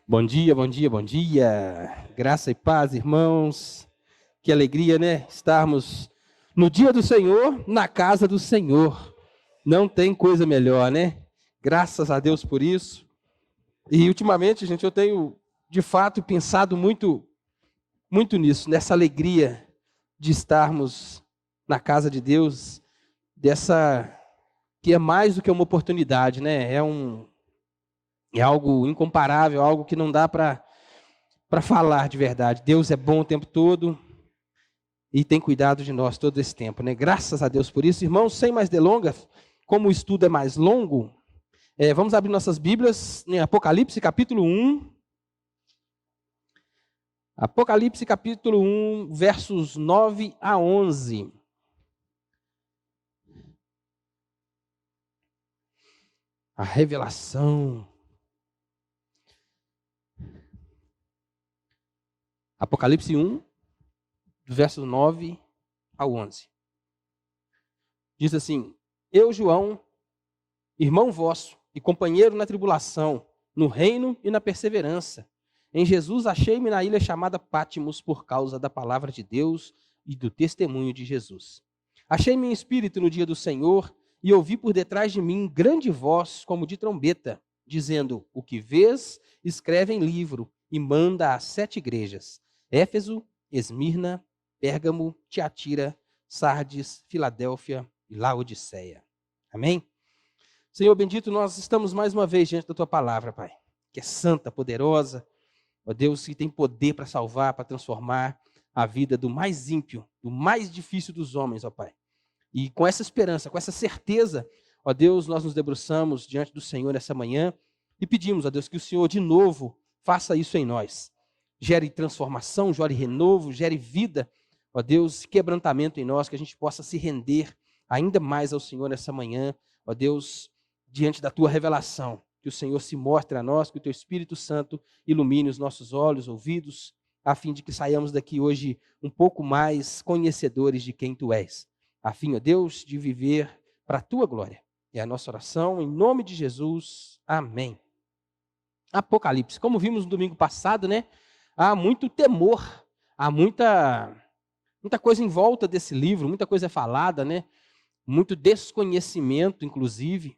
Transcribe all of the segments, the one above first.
Bom dia, bom dia, bom dia. Graça e paz, irmãos. Que alegria, né? Estarmos no dia do Senhor, na casa do Senhor. Não tem coisa melhor, né? Graças a Deus por isso. E ultimamente, gente, eu tenho de fato pensado muito nisso, nessa alegria de estarmos na casa de Deus, dessa que é mais do que uma oportunidade, né? É algo incomparável, algo que não dá para falar de verdade. Deus é bom o tempo todo e tem cuidado de nós todo esse tempo, né? Graças a Deus por isso. Irmãos, sem mais delongas, como o estudo é mais longo, vamos abrir nossas Bíblias em Apocalipse capítulo 1. Apocalipse capítulo 1, versos 9 a 11. A revelação. Apocalipse 1, versos 9 ao 11. Diz assim: Eu, João, irmão vosso e companheiro na tribulação, no reino e na perseverança, em Jesus achei-me na ilha chamada Pátimos por causa da palavra de Deus e do testemunho de Jesus. Achei-me em espírito no dia do Senhor e ouvi por detrás de mim grande voz como de trombeta, dizendo: O que vês, escreve em livro e manda às 7 igrejas: Éfeso, Esmirna, Pérgamo, Tiatira, Sardes, Filadélfia e Laodiceia. Amém? Senhor bendito, nós estamos mais uma vez diante da tua palavra, Pai, que é santa, poderosa, ó Deus, que tem poder para salvar, para transformar a vida do mais ímpio, do mais difícil dos homens, ó Pai. E com essa esperança, com essa certeza, ó Deus, nós nos debruçamos diante do Senhor nessa manhã e pedimos, ó Deus, que o Senhor de novo faça isso em nós. Gere transformação, gere renovo, gere vida, ó Deus, quebrantamento em nós, que a gente possa se render ainda mais ao Senhor nessa manhã, ó Deus, diante da tua revelação, que o Senhor se mostre a nós, que o teu Espírito Santo ilumine os nossos olhos, ouvidos, a fim de que saiamos daqui hoje um pouco mais conhecedores de quem tu és, a fim, ó Deus, de viver para a tua glória. É a nossa oração, em nome de Jesus. Amém. Apocalipse. Como vimos no domingo passado, né? Há muito temor, há muita coisa em volta desse livro, muita coisa falada, né? Muito desconhecimento, inclusive,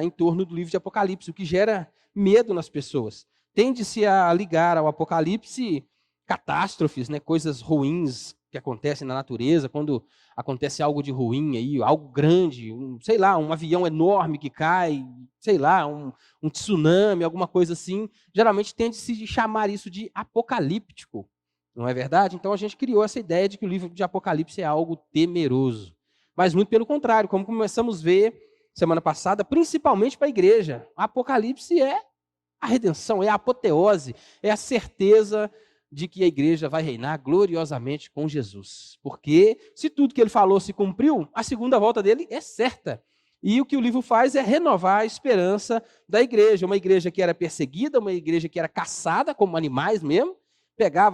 em torno do livro de Apocalipse, o que gera medo nas pessoas. Tende-se a ligar ao Apocalipse catástrofes, né, coisas ruins que acontecem na natureza, quando acontece algo de ruim, aí, algo grande, sei lá, um avião enorme que cai, sei lá, um tsunami, alguma coisa assim, geralmente tende-se a chamar isso de apocalíptico, não é verdade? Então a gente criou essa ideia de que o livro de Apocalipse é algo temeroso. Mas muito pelo contrário, como começamos a ver semana passada, principalmente para a igreja. O Apocalipse é a redenção, é a apoteose, é a certeza de que a igreja vai reinar gloriosamente com Jesus. Porque se tudo que ele falou se cumpriu, a segunda volta dele é certa. E o que o livro faz é renovar a esperança da igreja. Uma igreja que era perseguida, uma igreja que era caçada como animais mesmo,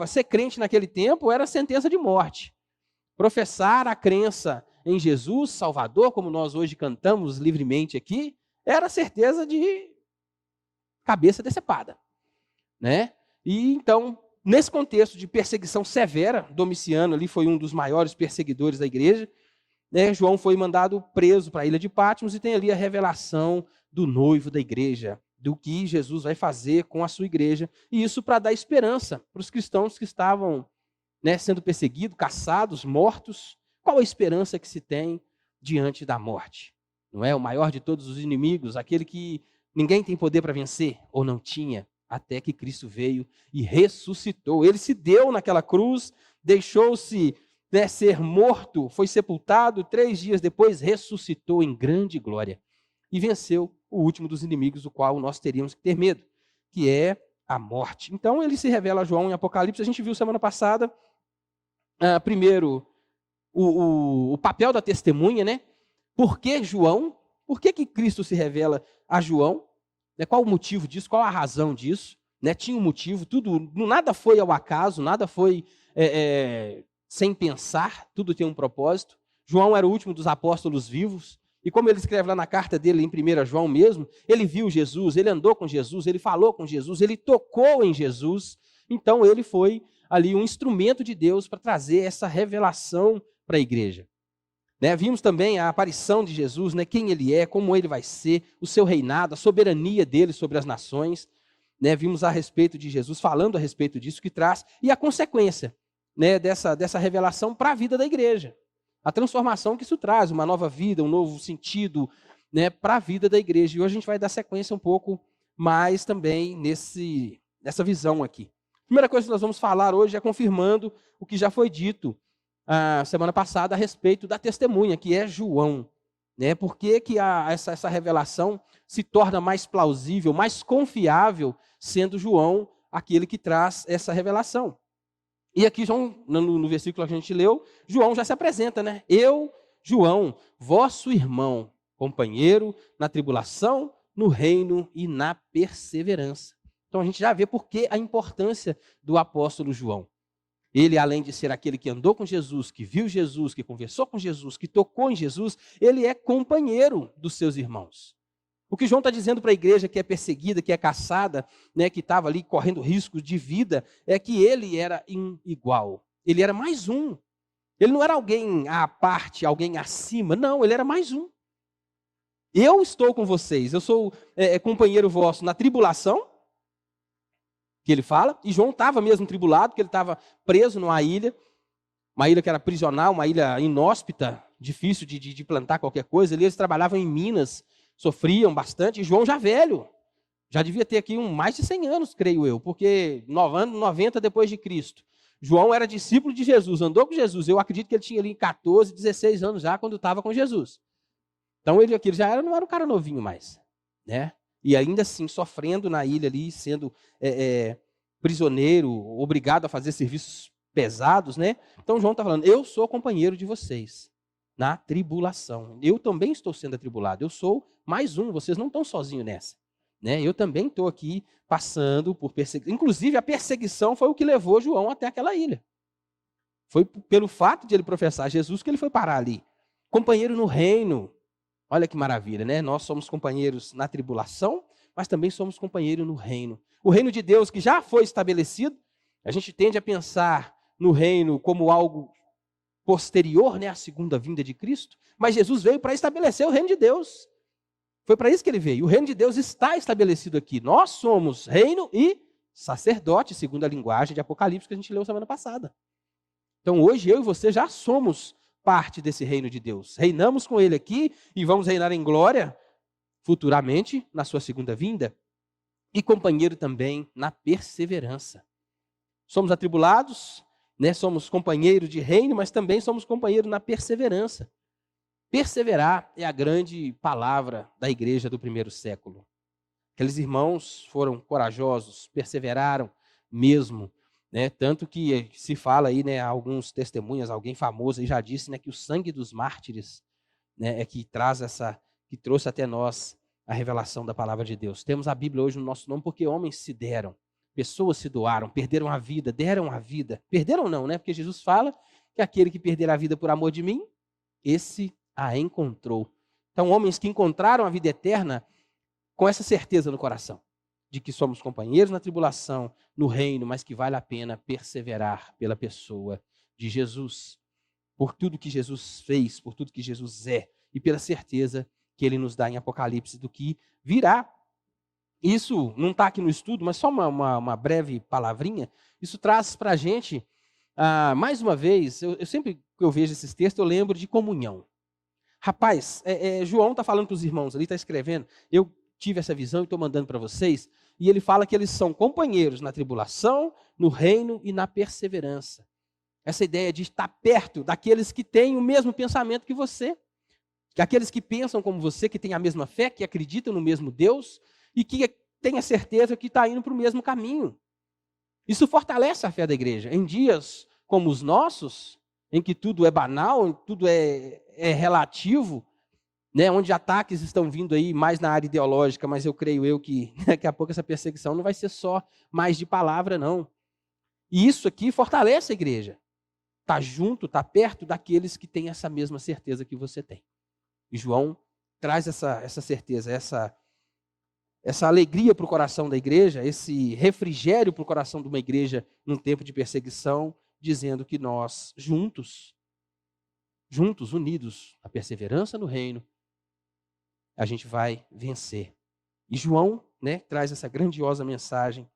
ser crente naquele tempo era sentença de morte. Professar a crença em Jesus, Salvador, como nós hoje cantamos livremente aqui, era certeza de cabeça decepada, né? E então, nesse contexto de perseguição severa, Domiciano ali foi um dos maiores perseguidores da igreja, né? João foi mandado preso para a ilha de Patmos e tem ali a revelação do noivo da igreja, do que Jesus vai fazer com a sua igreja, e isso para dar esperança para os cristãos que estavam, né, sendo perseguidos, caçados, mortos. Qual a esperança que se tem diante da morte? Não é o maior de todos os inimigos, aquele que ninguém tem poder para vencer, ou não tinha, até que Cristo veio e ressuscitou. Ele se deu naquela cruz, deixou-se, né, ser morto, foi sepultado, 3 dias depois ressuscitou em grande glória e venceu o último dos inimigos, do qual nós teríamos que ter medo, que é a morte. Então ele se revela a João em Apocalipse. A gente viu semana passada, primeiro, o papel da testemunha, né? Por que João? Por que Cristo se revela a João? Né? Qual o motivo disso? Qual a razão disso? Né? Tinha um motivo, nada foi ao acaso, nada foi sem pensar, tudo tem um propósito. João era o último dos apóstolos vivos, E como ele escreve lá na carta dele, em 1 João mesmo, ele viu Jesus, ele andou com Jesus, ele falou com Jesus, ele tocou em Jesus. Então ele foi ali um instrumento de Deus para trazer essa revelação para a igreja. Né? Vimos também a aparição de Jesus, né? Quem ele é, como ele vai ser, o seu reinado, a soberania dele sobre as nações. Né? Vimos a respeito de Jesus, falando a respeito disso que traz, e a consequência, né, dessa revelação para a vida da igreja. A transformação que isso traz, uma nova vida, um novo sentido, né, para a vida da igreja. E hoje a gente vai dar sequência um pouco mais também nessa visão aqui. A primeira coisa que nós vamos falar hoje é confirmando o que já foi dito a semana passada a respeito da testemunha, que é João. Né? Por que essa revelação se torna mais plausível, mais confiável, sendo João aquele que traz essa revelação? E aqui, João, no versículo que a gente leu, João já se apresenta, né? Eu, João, vosso irmão, companheiro na tribulação, no reino e na perseverança. Então a gente já vê por que a importância do apóstolo João. Ele, além de ser aquele que andou com Jesus, que viu Jesus, que conversou com Jesus, que tocou em Jesus, ele é companheiro dos seus irmãos. O que João está dizendo para a igreja que é perseguida, que é caçada, né, que estava ali correndo risco de vida, é que ele era igual. Ele era mais um. Ele não era alguém à parte, alguém acima. Não, ele era mais um. Eu estou com vocês. Eu sou companheiro vosso na tribulação, que ele fala. E João estava mesmo tribulado, porque ele estava preso numa ilha. Uma ilha que era prisional, uma ilha inóspita, difícil de plantar qualquer coisa. Eles trabalhavam em minas, sofriam bastante, e João já velho, já devia ter aqui mais de 100 anos, creio eu, porque 90 depois de Cristo. João era discípulo de Jesus, andou com Jesus, eu acredito que ele tinha ali 14, 16 anos já, quando estava com Jesus. Então ele aqui não era um cara novinho mais, né? E ainda assim, sofrendo na ilha ali, sendo prisioneiro, obrigado a fazer serviços pesados, né? Então João está falando, eu sou companheiro de vocês na tribulação. Eu também estou sendo atribulado. Eu sou mais um. Vocês não estão sozinhos nessa. Né? Eu também estou aqui passando por perseguição. Inclusive, a perseguição foi o que levou João até aquela ilha. Foi pelo fato de ele professar Jesus que ele foi parar ali. Companheiro no reino. Olha que maravilha, né? Nós somos companheiros na tribulação, mas também somos companheiros no reino. O reino de Deus que já foi estabelecido, a gente tende a pensar no reino como algo posterior, né, à segunda vinda de Cristo, mas Jesus veio para estabelecer o reino de Deus. Foi para isso que ele veio. O reino de Deus está estabelecido aqui. Nós somos reino e sacerdote, segundo a linguagem de Apocalipse que a gente leu semana passada. Então hoje eu e você já somos parte desse reino de Deus. Reinamos com ele aqui e vamos reinar em glória futuramente na sua segunda vinda. E companheiro também na perseverança. Somos atribulados, né, somos companheiros de reino, mas também somos companheiros na perseverança. Perseverar é a grande palavra da igreja do primeiro século. Aqueles irmãos foram corajosos, perseveraram mesmo, né? Tanto que se fala aí, né, alguns testemunhas, alguém famoso aí já disse, né, que o sangue dos mártires, né, é que trouxe até nós a revelação da palavra de Deus. Temos a Bíblia hoje no nosso nome porque homens se deram. Pessoas se doaram, perderam a vida, deram a vida. Perderam não, né? Porque Jesus fala que aquele que perder a vida por amor de mim, esse a encontrou. Então, homens que encontraram a vida eterna com essa certeza no coração, de que somos companheiros na tribulação, no reino, mas que vale a pena perseverar pela pessoa de Jesus. Por tudo que Jesus fez, por tudo que Jesus é, e pela certeza que ele nos dá em Apocalipse do que virá. Isso não está aqui no estudo, mas só uma breve palavrinha. Isso traz para a gente, mais uma vez, eu sempre que eu vejo esses textos, eu lembro de comunhão. Rapaz, João está falando para os irmãos ali, está escrevendo, eu tive essa visão e estou mandando para vocês, e ele fala que eles são companheiros na tribulação, no reino e na perseverança. Essa ideia de estar perto daqueles que têm o mesmo pensamento que você, aqueles que pensam como você, que têm a mesma fé, que acreditam no mesmo Deus, e que tem a certeza que está indo para o mesmo caminho. Isso fortalece a fé da igreja. Em dias como os nossos, em que tudo é banal, tudo é relativo, né, onde ataques estão vindo aí mais na área ideológica, mas eu creio que daqui a pouco essa perseguição não vai ser só mais de palavra, não. E isso aqui fortalece a igreja. Está junto, está perto daqueles que têm essa mesma certeza que você tem. E João traz essa certeza, essa alegria para o coração da igreja, esse refrigério para o coração de uma igreja num tempo de perseguição, dizendo que nós, juntos, unidos, na perseverança no reino, a gente vai vencer. E João, né, traz essa grandiosa mensagem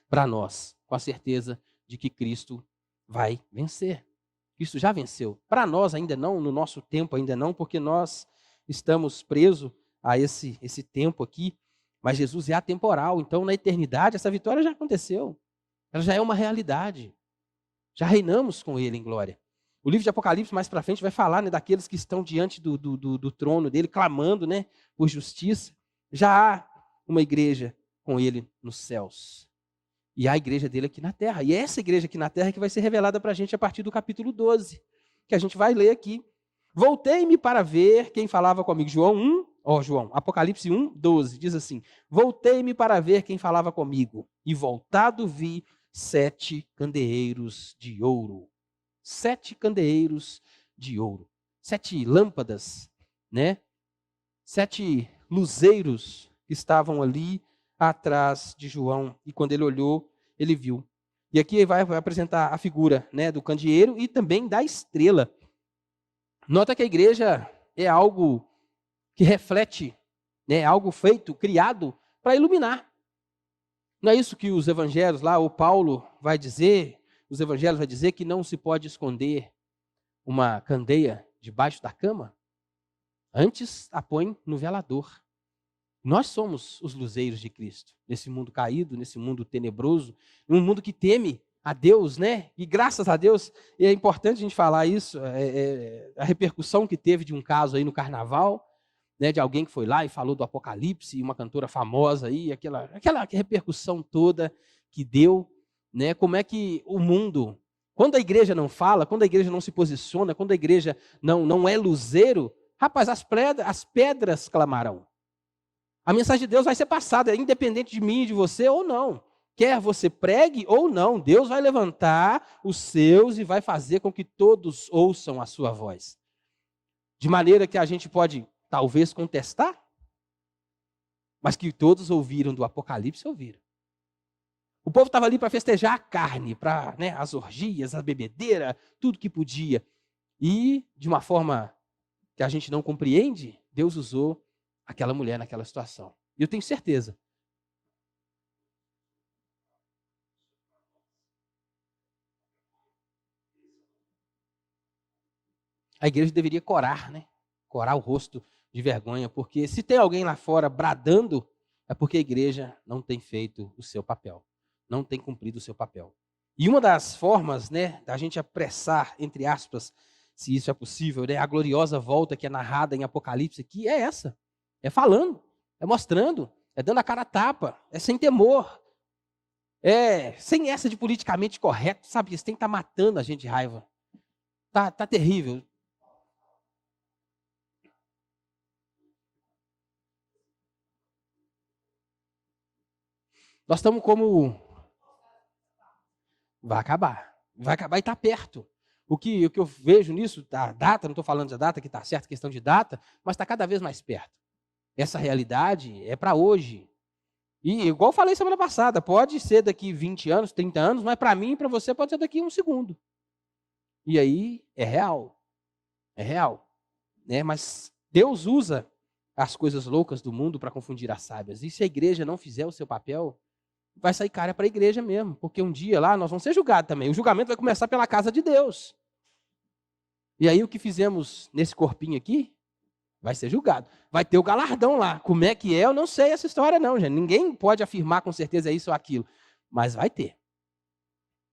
para nós, com a certeza de que Cristo vai vencer. Cristo já venceu. Para nós ainda não, no nosso tempo ainda não, porque nós estamos presos a esse tempo aqui, mas Jesus é atemporal, então na eternidade essa vitória já aconteceu. Ela já é uma realidade. Já reinamos com ele em glória. O livro de Apocalipse, mais para frente, vai falar, né, daqueles que estão diante do trono dele, clamando, né, por justiça. Já há uma igreja com ele nos céus. E há a igreja dele aqui na terra. E é essa igreja aqui na terra que vai ser revelada para a gente a partir do capítulo 12, que a gente vai ler aqui. Voltei-me para ver quem falava comigo. Apocalipse 1, 12, diz assim: voltei-me para ver quem falava comigo, e voltado vi 7 candeeiros de ouro. 7 candeeiros de ouro. 7 lâmpadas, né? 7 luzeiros que estavam ali atrás de João. E quando ele olhou, ele viu. E aqui vai apresentar a figura, né, do candeeiro e também da estrela. Nota que a igreja é algo que reflete, né, algo feito, criado para iluminar. Não é isso que os evangelhos lá, o Paulo vai dizer, os evangelhos vai dizer que não se pode esconder uma candeia debaixo da cama? Antes a põe no velador. Nós somos os luzeiros de Cristo, nesse mundo caído, nesse mundo tenebroso, num mundo que teme a Deus, né? E graças a Deus, e é importante a gente falar isso, a repercussão que teve de um caso aí no carnaval, né, de alguém que foi lá e falou do Apocalipse, uma cantora famosa aí, aquela repercussão toda que deu, né? Como é que o mundo, quando a igreja não fala, quando a igreja não se posiciona, quando a igreja não é luzeiro, rapaz, as pedras clamarão. A mensagem de Deus vai ser passada, independente de mim e de você ou não. Quer você pregue ou não, Deus vai levantar os seus e vai fazer com que todos ouçam a sua voz. De maneira que a gente pode, talvez, contestar, mas que todos ouviram do Apocalipse, ouviram. O povo estava ali para festejar a carne, para, né, as orgias, a bebedeira, tudo que podia. E, de uma forma que a gente não compreende, Deus usou aquela mulher naquela situação. E eu tenho certeza. A igreja deveria corar, né? Corar o rosto de vergonha, porque se tem alguém lá fora bradando, é porque a igreja não tem feito o seu papel, não tem cumprido o seu papel. E uma das formas, né, da gente apressar, entre aspas, se isso é possível, né, a gloriosa volta que é narrada em Apocalipse aqui, é essa. É falando, é mostrando, é dando a cara a tapa, é sem temor, é sem essa de politicamente correto, sabe? Isso tem que estar matando a gente de raiva. Tá terrível. Nós estamos como... Vai acabar e está perto. O que eu vejo nisso, a data, não estou falando da data que está certa, questão de data, mas está cada vez mais perto. Essa realidade é para hoje. E, igual eu falei semana passada, pode ser daqui 20 anos, 30 anos, mas para mim e para você pode ser daqui um segundo. E aí é real. É real. Né? Mas Deus usa as coisas loucas do mundo para confundir as sábias. E se a igreja não fizer o seu papel, vai sair cara para a igreja mesmo. Porque um dia lá nós vamos ser julgados também. O julgamento vai começar pela casa de Deus. E aí o que fizemos nesse corpinho aqui, vai ser julgado. Vai ter o galardão lá. Como é que é, eu não sei essa história não, gente. Ninguém pode afirmar com certeza isso ou aquilo. Mas vai ter.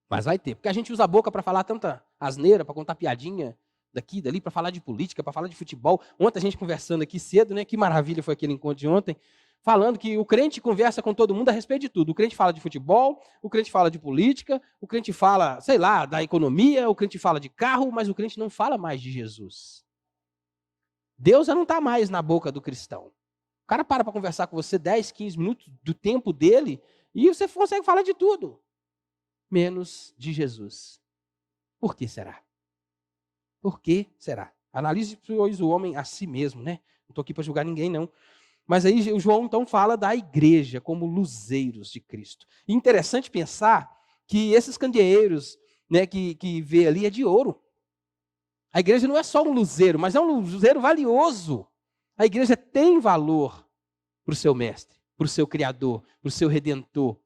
Mas vai ter. Porque a gente usa a boca para falar tanta asneira, para contar piadinha daqui, dali, para falar de política, para falar de futebol. Ontem a gente conversando aqui cedo, né? Que maravilha foi aquele encontro de ontem. Falando que o crente conversa com todo mundo a respeito de tudo. O crente fala de futebol, o crente fala de política, o crente fala, sei lá, da economia, o crente fala de carro, mas o crente não fala mais de Jesus. Deus já não está mais na boca do cristão. O cara para conversar com você 10, 15 minutos do tempo dele e você consegue falar de tudo, menos de Jesus. Por que será? Por que será? Analise, pois, o homem a si mesmo, né? estou aqui para julgar ninguém, não. Mas aí o João, então, fala da igreja como luzeiros de Cristo. E interessante pensar que esses candeeiros, né, que vê ali é de ouro. A igreja não é só um luzeiro, mas é um luzeiro valioso. A igreja tem valor para o seu mestre, para o seu Criador, para o seu Redentor.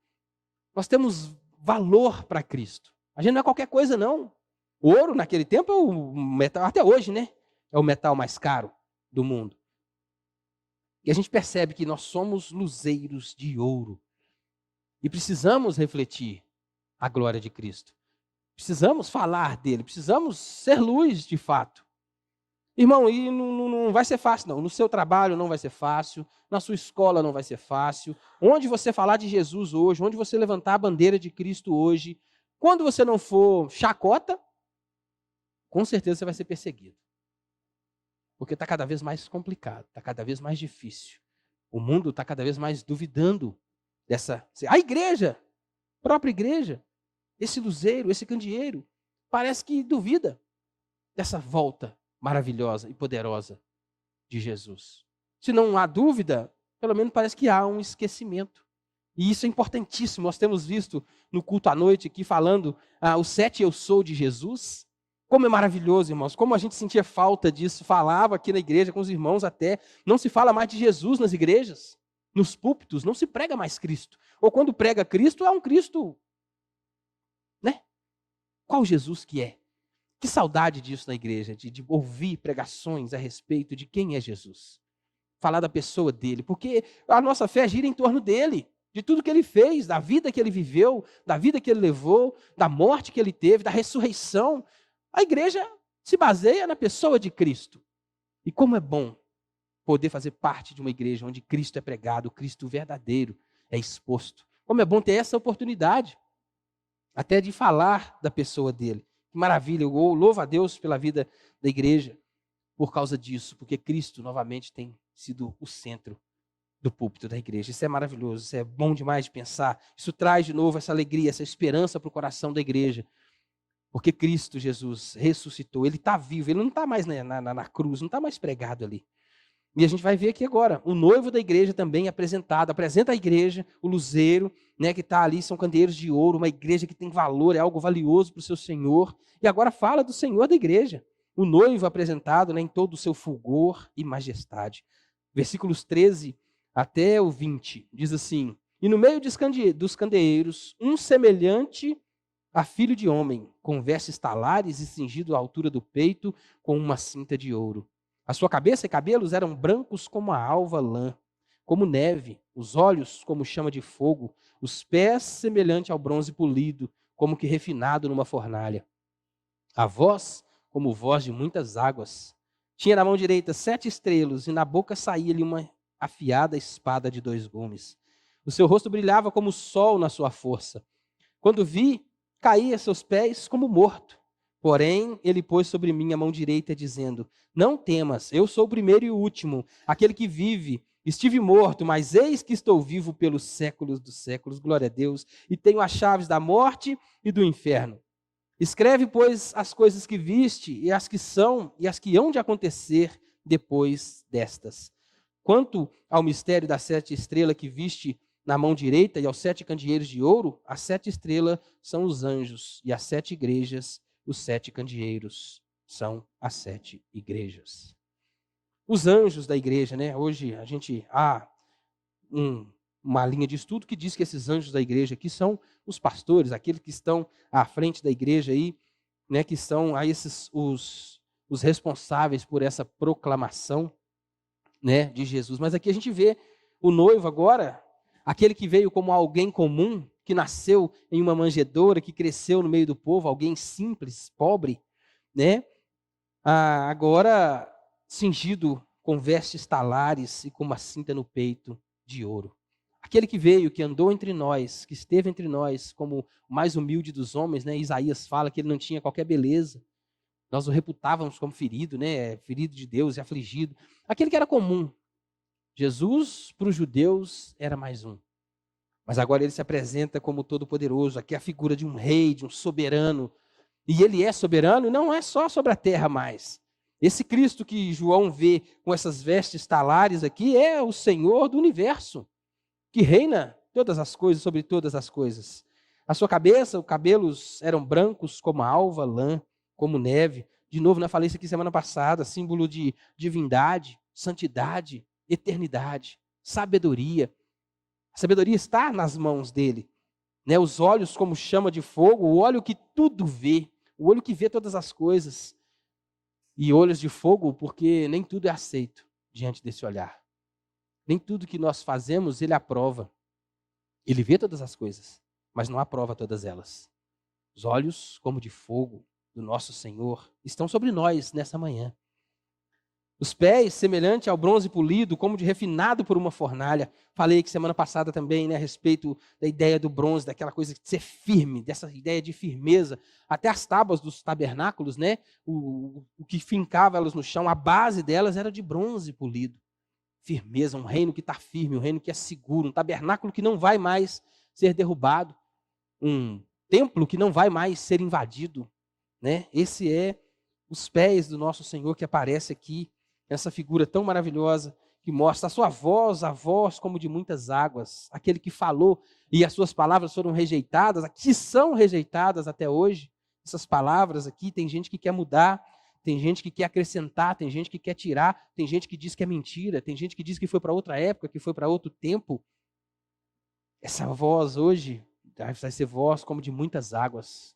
Nós temos valor para Cristo. A gente não é qualquer coisa, não. O ouro, naquele tempo, é o metal, até hoje, né? É o metal mais caro do mundo. E a gente percebe que nós somos luzeiros de ouro. E precisamos refletir a glória de Cristo. Precisamos falar dele, precisamos ser luz de fato. Irmão, e não vai ser fácil, não. No seu trabalho não vai ser fácil, na sua escola não vai ser fácil. Onde você falar de Jesus hoje, onde você levantar a bandeira de Cristo hoje, quando você não for chacota, com certeza você vai ser perseguido. Porque está cada vez mais complicado, está cada vez mais difícil. O mundo está cada vez mais duvidando dessa... A igreja, a própria igreja, esse luzeiro, esse candeeiro, parece que duvida dessa volta maravilhosa e poderosa de Jesus. Se não há dúvida, pelo menos parece que há um esquecimento. E isso é importantíssimo. Nós temos visto no culto à noite aqui falando os 7 eu sou de Jesus. Como é maravilhoso, irmãos. Como a gente sentia falta disso. Falava aqui na igreja com os irmãos até. Não se fala mais de Jesus nas igrejas. Nos púlpitos não se prega mais Cristo. Ou quando prega Cristo, é um Cristo, né? Qual Jesus que é? Que saudade disso na igreja, de ouvir pregações a respeito de quem é Jesus. Falar da pessoa dele, porque a nossa fé gira em torno dele, de tudo que ele fez, da vida que ele viveu, da vida que ele levou, da morte que ele teve, da ressurreição. A igreja se baseia na pessoa de Cristo. E como é bom poder fazer parte de uma igreja onde Cristo é pregado, o Cristo verdadeiro é exposto. Como é bom ter essa oportunidade, até de falar da pessoa dele. Que maravilha, eu louvo a Deus pela vida da igreja por causa disso, porque Cristo novamente tem sido o centro do púlpito da igreja. Isso é maravilhoso, isso é bom demais de pensar. Isso traz de novo essa alegria, essa esperança para o coração da igreja. Porque Cristo Jesus ressuscitou, ele está vivo, ele não está mais na cruz, não está mais pregado ali. E a gente vai ver aqui agora, o noivo da igreja também apresenta a igreja, o luzeiro, né, que está ali, são candeeiros de ouro, uma igreja que tem valor, é algo valioso para o seu Senhor. E agora fala do Senhor da igreja, o noivo apresentado, né, em todo o seu fulgor e majestade. Versículos 13 até o 20, diz assim: e no meio dos candeeiros, um semelhante a filho de homem, com vestes talares e cingido à altura do peito, com uma cinta de ouro. A sua cabeça e cabelos eram brancos como a alva lã, como neve, os olhos como chama de fogo, os pés semelhante ao bronze polido, como que refinado numa fornalha. A voz como voz de muitas águas. Tinha na mão direita 7 estrelas e na boca saía-lhe uma afiada espada de 2 gumes. O seu rosto brilhava como o sol na sua força. Quando vi, caí a seus pés como morto. Porém, ele pôs sobre mim a mão direita, dizendo: não temas, eu sou o primeiro e o último, aquele que vive. Estive morto, mas eis que estou vivo pelos séculos dos séculos, glória a Deus, e tenho as chaves da morte e do inferno. Escreve, pois, as coisas que viste, e as que são, e as que hão de acontecer depois destas. Quanto ao mistério das 7 estrelas que viste na mão direita e aos 7 candeeiros de ouro, as 7 estrelas são os anjos, e as 7 igrejas, os 7 candeeiros, são as 7 igrejas. Os anjos da igreja, né? Hoje a gente há uma linha de estudo que diz que esses anjos da igreja aqui são os pastores, aqueles que estão à frente da igreja aí, né? Que são os responsáveis por essa proclamação, né, de Jesus. Mas aqui a gente vê o noivo agora, aquele que veio como alguém comum, que nasceu em uma manjedoura, que cresceu no meio do povo, alguém simples, pobre, né? Agora cingido com vestes talares e com uma cinta no peito de ouro. Aquele que veio, que andou entre nós, que esteve entre nós como o mais humilde dos homens, né? Isaías fala que ele não tinha qualquer beleza. Nós o reputávamos como ferido, né? Ferido de Deus e afligido. Aquele que era comum. Jesus, para os judeus, era mais um. Mas agora ele se apresenta como todo-poderoso. Aqui é a figura de um rei, de um soberano. E ele é soberano, e não é só sobre a terra mais. Esse Cristo que João vê com essas vestes talares aqui é o Senhor do universo, que reina todas as coisas, sobre todas as coisas. A sua cabeça, os cabelos eram brancos como alva, lã, como neve. De novo, eu falei isso aqui semana passada, símbolo de divindade, santidade, eternidade, sabedoria. A sabedoria está nas mãos dele. Né? Os olhos como chama de fogo, o olho que tudo vê, o olho que vê todas as coisas. E olhos de fogo, porque nem tudo é aceito diante desse olhar. Nem tudo que nós fazemos, ele aprova. Ele vê todas as coisas, mas não aprova todas elas. Os olhos, como de fogo, do nosso Senhor, estão sobre nós nessa manhã. Os pés, semelhante ao bronze polido, como de refinado por uma fornalha. Falei que semana passada também, né, a respeito da ideia do bronze, daquela coisa de ser firme, dessa ideia de firmeza. Até as tábuas dos tabernáculos, né, o que fincava elas no chão, a base delas era de bronze polido. Firmeza, um reino que está firme, um reino que é seguro, um tabernáculo que não vai mais ser derrubado, um templo que não vai mais ser invadido, né? Esse é os pés do nosso Senhor que aparece aqui, essa figura tão maravilhosa que mostra a sua voz, a voz como de muitas águas, aquele que falou e as suas palavras foram rejeitadas, que são rejeitadas até hoje. Essas palavras aqui, tem gente que quer mudar, tem gente que quer acrescentar, tem gente que quer tirar, tem gente que diz que é mentira, tem gente que diz que foi para outra época, que foi para outro tempo. Essa voz hoje vai ser voz como de muitas águas.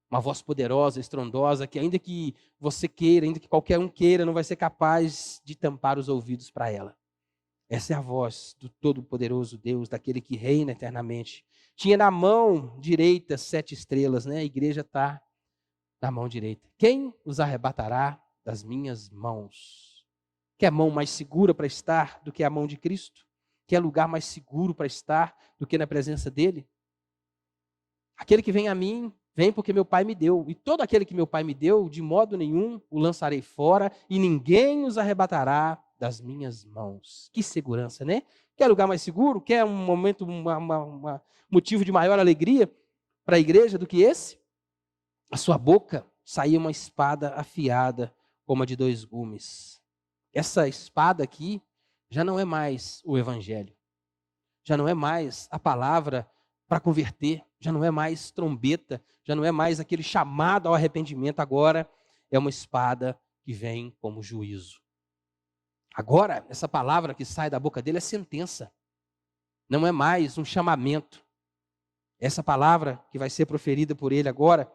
Uma voz poderosa, estrondosa, que ainda que você queira, ainda que qualquer um queira, não vai ser capaz de tampar os ouvidos para ela. Essa é a voz do Todo-Poderoso Deus, daquele que reina eternamente. Tinha na mão direita 7 estrelas, né? A igreja está na mão direita. Quem os arrebatará das minhas mãos? Quer mão mais segura para estar do que a mão de Cristo? Quer lugar mais seguro para estar do que na presença dele? Aquele que vem a mim, vem porque meu Pai me deu. E todo aquele que meu Pai me deu, de modo nenhum o lançarei fora, e ninguém os arrebatará das minhas mãos. Que segurança, né? Quer lugar mais seguro? Quer um momento, um motivo de maior alegria para a igreja do que esse? A sua boca saía uma espada afiada, como a de 2 gumes. Essa espada aqui já não é mais o evangelho. Já não é mais a palavra para converter, já não é mais trombeta, já não é mais aquele chamado ao arrependimento, agora é uma espada que vem como juízo. Agora, essa palavra que sai da boca dele é sentença, não é mais um chamamento. Essa palavra que vai ser proferida por ele agora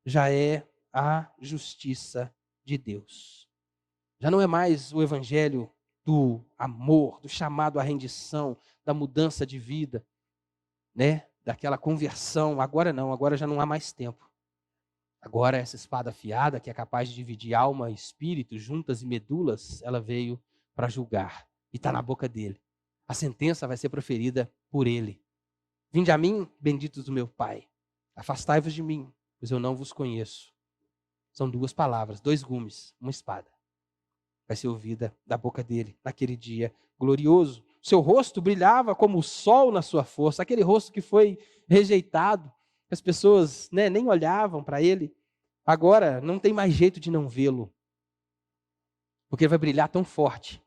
já é a justiça de Deus. Já não é mais o evangelho do amor, do chamado à rendição, da mudança de vida, né? Daquela conversão. Agora não, agora já não há mais tempo. Agora essa espada afiada, que é capaz de dividir alma e espírito, juntas e medulas, ela veio para julgar e está na boca dele. A sentença vai ser proferida por ele. Vinde a mim, benditos do meu Pai, afastai-vos de mim, pois eu não vos conheço. São 2 palavras, 2 gumes, uma espada. Vai ser ouvida da boca dele naquele dia glorioso. Seu rosto brilhava como o sol na sua força, aquele rosto que foi rejeitado, as pessoas, né, nem olhavam para ele. Agora não tem mais jeito de não vê-lo, porque ele vai brilhar tão forte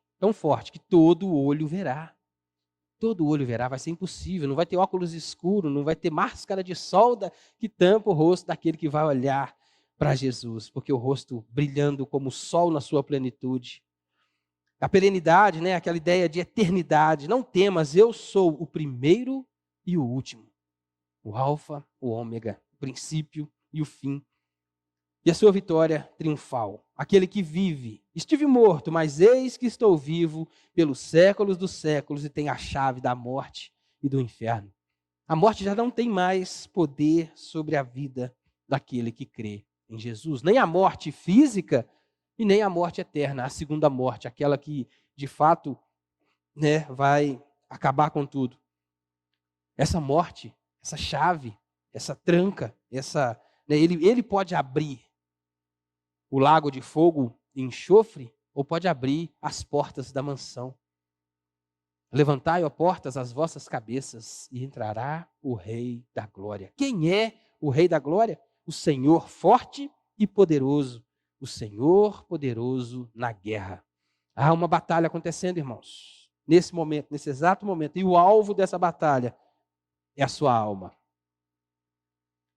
que todo olho verá. Todo olho verá, vai ser impossível, não vai ter óculos escuros, não vai ter máscara de solda que tampa o rosto daquele que vai olhar para Jesus, porque o rosto brilhando como o sol na sua plenitude. A perenidade, né, aquela ideia de eternidade. Não temas, eu sou o primeiro e o último. O alfa, o ômega, o princípio e o fim. E a sua vitória triunfal. Aquele que vive. Estive morto, mas eis que estou vivo pelos séculos dos séculos e tenho a chave da morte e do inferno. A morte já não tem mais poder sobre a vida daquele que crê em Jesus. Nem a morte física e nem a morte eterna, a segunda morte, aquela que, de fato, né, vai acabar com tudo. Essa morte, essa chave, essa tranca, né, ele pode abrir o lago de fogo e enxofre, ou pode abrir as portas da mansão. Levantai, ó portas, as vossas cabeças, e entrará o Rei da Glória. Quem é o Rei da Glória? O Senhor forte e poderoso, o Senhor poderoso na guerra. Há uma batalha acontecendo, irmãos, nesse momento, nesse exato momento. E o alvo dessa batalha é a sua alma.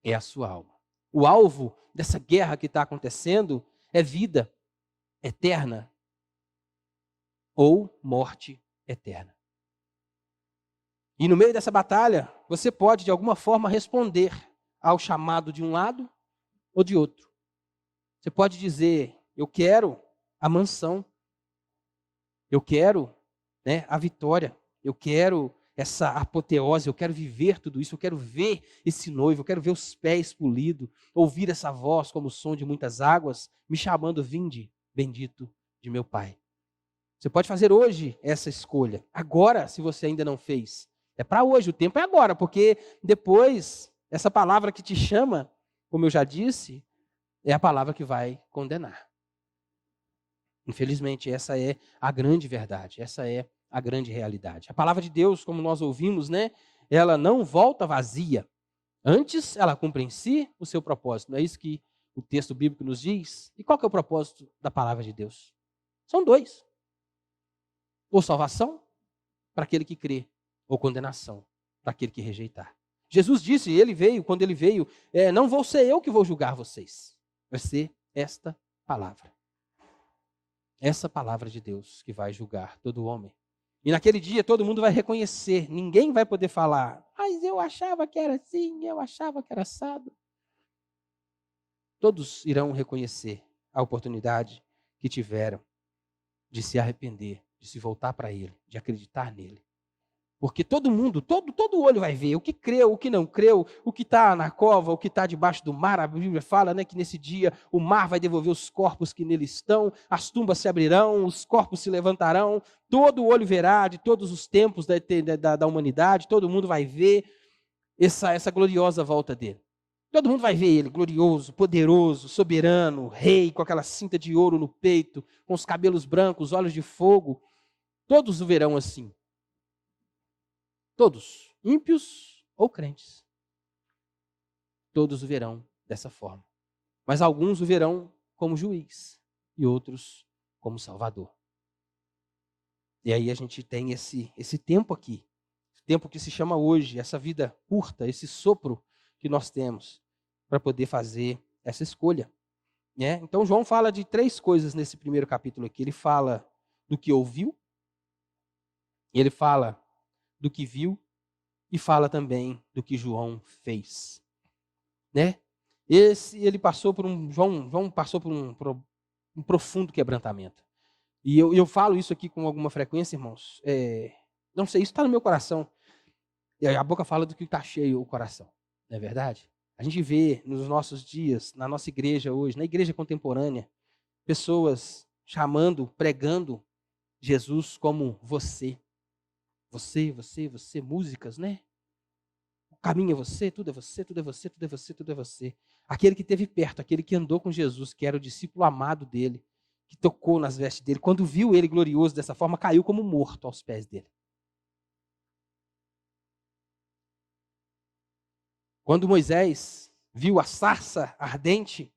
É a sua alma. O alvo dessa guerra que está acontecendo é vida eterna ou morte eterna. E no meio dessa batalha, você pode, de alguma forma, responder ao chamado de um lado ou de outro. Você pode dizer, eu quero a mansão, eu quero, a vitória, eu quero essa apoteose, eu quero viver tudo isso, eu quero ver esse noivo, eu quero ver os pés polidos, ouvir essa voz como o som de muitas águas, me chamando, vinde, bendito de meu Pai. Você pode fazer hoje essa escolha. Agora, se você ainda não fez. É para hoje, o tempo é agora, porque depois, essa palavra que te chama, como eu já disse, é a palavra que vai condenar. Infelizmente, essa é a grande verdade, essa é a grande realidade. A palavra de Deus, como nós ouvimos, ela não volta vazia. Antes, ela cumpre em si o seu propósito. Não é isso que o texto bíblico nos diz? E qual que é o propósito da palavra de Deus? São dois. Ou salvação, para aquele que crê, ou condenação, para aquele que rejeitar. Jesus disse, quando ele veio, não vou ser eu que vou julgar vocês. Vai ser esta palavra. Essa palavra de Deus que vai julgar todo homem. E naquele dia todo mundo vai reconhecer, ninguém vai poder falar, mas eu achava que era assim, eu achava que era assado. Todos irão reconhecer a oportunidade que tiveram de se arrepender, de se voltar para Ele, de acreditar nele. Porque todo mundo, todo olho vai ver o que creu, o que não creu, o que está na cova, o que está debaixo do mar. A Bíblia fala que nesse dia o mar vai devolver os corpos que nele estão, as tumbas se abrirão, os corpos se levantarão, todo olho verá de todos os tempos da humanidade, todo mundo vai ver essa gloriosa volta dele. Todo mundo vai ver ele, glorioso, poderoso, soberano, rei, com aquela cinta de ouro no peito, com os cabelos brancos, olhos de fogo. Todos o verão assim. Todos, ímpios ou crentes. Todos o verão dessa forma. Mas alguns o verão como juiz e outros como salvador. E aí a gente tem esse tempo aqui, tempo que se chama hoje, essa vida curta, esse sopro que nós temos para poder fazer essa escolha. Então João fala de 3 coisas nesse primeiro capítulo aqui. Ele fala do que ouviu, ele fala do que viu e fala também do que João fez. Ele passou por João passou por um profundo quebrantamento. E eu falo isso aqui com alguma frequência, irmãos. Não sei, isso está no meu coração. E a boca fala do que está cheio o coração. Não é verdade? A gente vê nos nossos dias, na nossa igreja hoje, na igreja contemporânea, pessoas chamando, pregando Jesus como você. Você, músicas, O caminho é você, tudo é você, tudo é você, tudo é você, tudo é você. Aquele que esteve perto, aquele que andou com Jesus, que era o discípulo amado dele, que tocou nas vestes dele, quando viu ele glorioso dessa forma, caiu como morto aos pés dele. Quando Moisés viu a sarça ardente,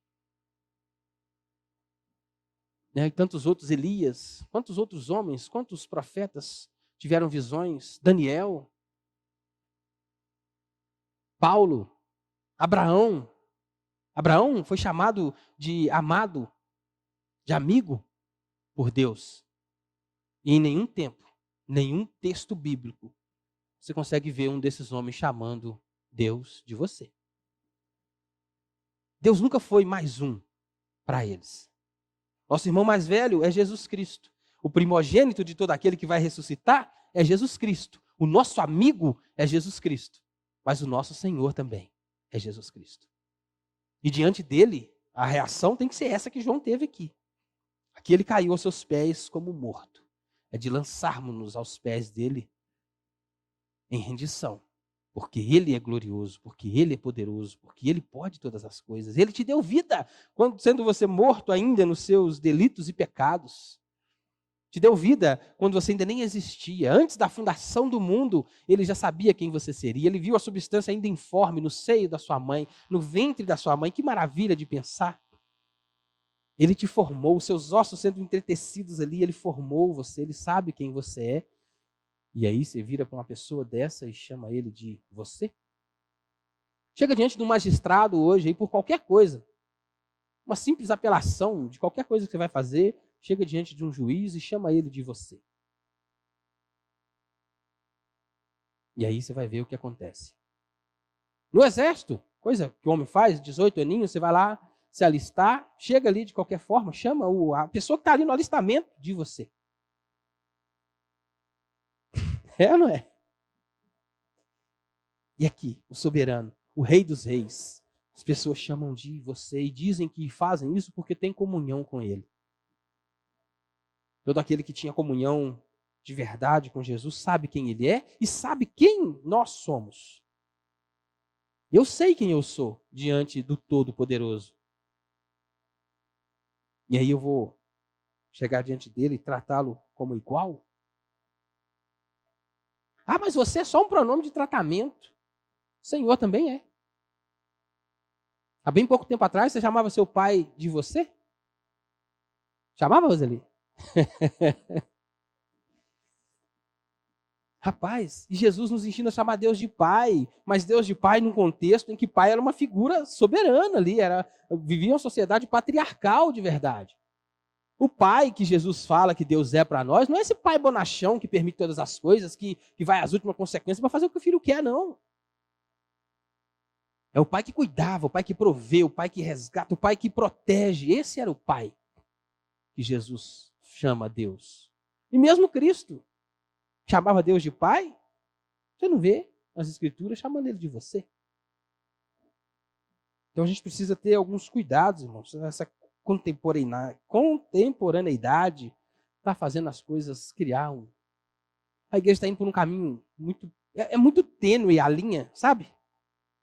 e tantos outros, Elias, quantos outros homens, quantos profetas tiveram visões, Daniel, Paulo, Abraão. Abraão foi chamado de amado, de amigo por Deus. E em nenhum tempo, nenhum texto bíblico, você consegue ver um desses homens chamando Deus de você. Deus nunca foi mais um para eles. Nosso irmão mais velho é Jesus Cristo. O primogênito de todo aquele que vai ressuscitar é Jesus Cristo. O nosso amigo é Jesus Cristo. Mas o nosso Senhor também é Jesus Cristo. E diante dele, a reação tem que ser essa que João teve aqui. Aqui ele caiu aos seus pés como morto. É de lançarmos-nos aos pés dele em rendição. Porque ele é glorioso, porque ele é poderoso, porque ele pode todas as coisas. Ele te deu vida, sendo você morto ainda nos seus delitos e pecados. Te deu vida quando você ainda nem existia. Antes da fundação do mundo, ele já sabia quem você seria. Ele viu a substância ainda informe no seio da sua mãe, no ventre da sua mãe. Que maravilha de pensar. Ele te formou, os seus ossos sendo entretecidos ali, ele formou você, ele sabe quem você é. E aí você vira para uma pessoa dessa e chama ele de você? Chega diante de um magistrado hoje aí por qualquer coisa. Uma simples apelação de qualquer coisa que você vai fazer, chega diante de um juiz e chama ele de você. E aí você vai ver o que acontece. No exército, coisa que o homem faz, 18 aninhos, você vai lá se alistar, chega ali de qualquer forma, chama a pessoa que está ali no alistamento de você. É ou não é? E aqui, o soberano, o rei dos reis, as pessoas chamam de você e dizem que fazem isso porque tem comunhão com ele. Todo aquele que tinha comunhão de verdade com Jesus sabe quem ele é e sabe quem nós somos. Eu sei quem eu sou diante do Todo-Poderoso. E aí eu vou chegar diante dele e tratá-lo como igual? Ah, mas você é só um pronome de tratamento. O Senhor também é. Há bem pouco tempo atrás, você chamava seu pai de você? Chamava, Roseli? Rapaz, e Jesus nos ensina a chamar Deus de Pai, mas Deus de Pai num contexto em que Pai era uma figura soberana ali, vivia uma sociedade patriarcal de verdade. O Pai que Jesus fala que Deus é para nós, não é esse Pai bonachão que permite todas as coisas, que vai às últimas consequências para fazer o que o filho quer, não. É o Pai que cuidava, o Pai que provê, o Pai que resgata, o Pai que protege. Esse era o Pai que Jesus chama Deus. E mesmo Cristo chamava Deus de Pai, você não vê nas Escrituras chamando ele de você. Então a gente precisa ter alguns cuidados, irmãos. Essa contemporaneidade está fazendo as coisas criar um... A igreja está indo por um caminho muito... É muito tênue a linha, sabe?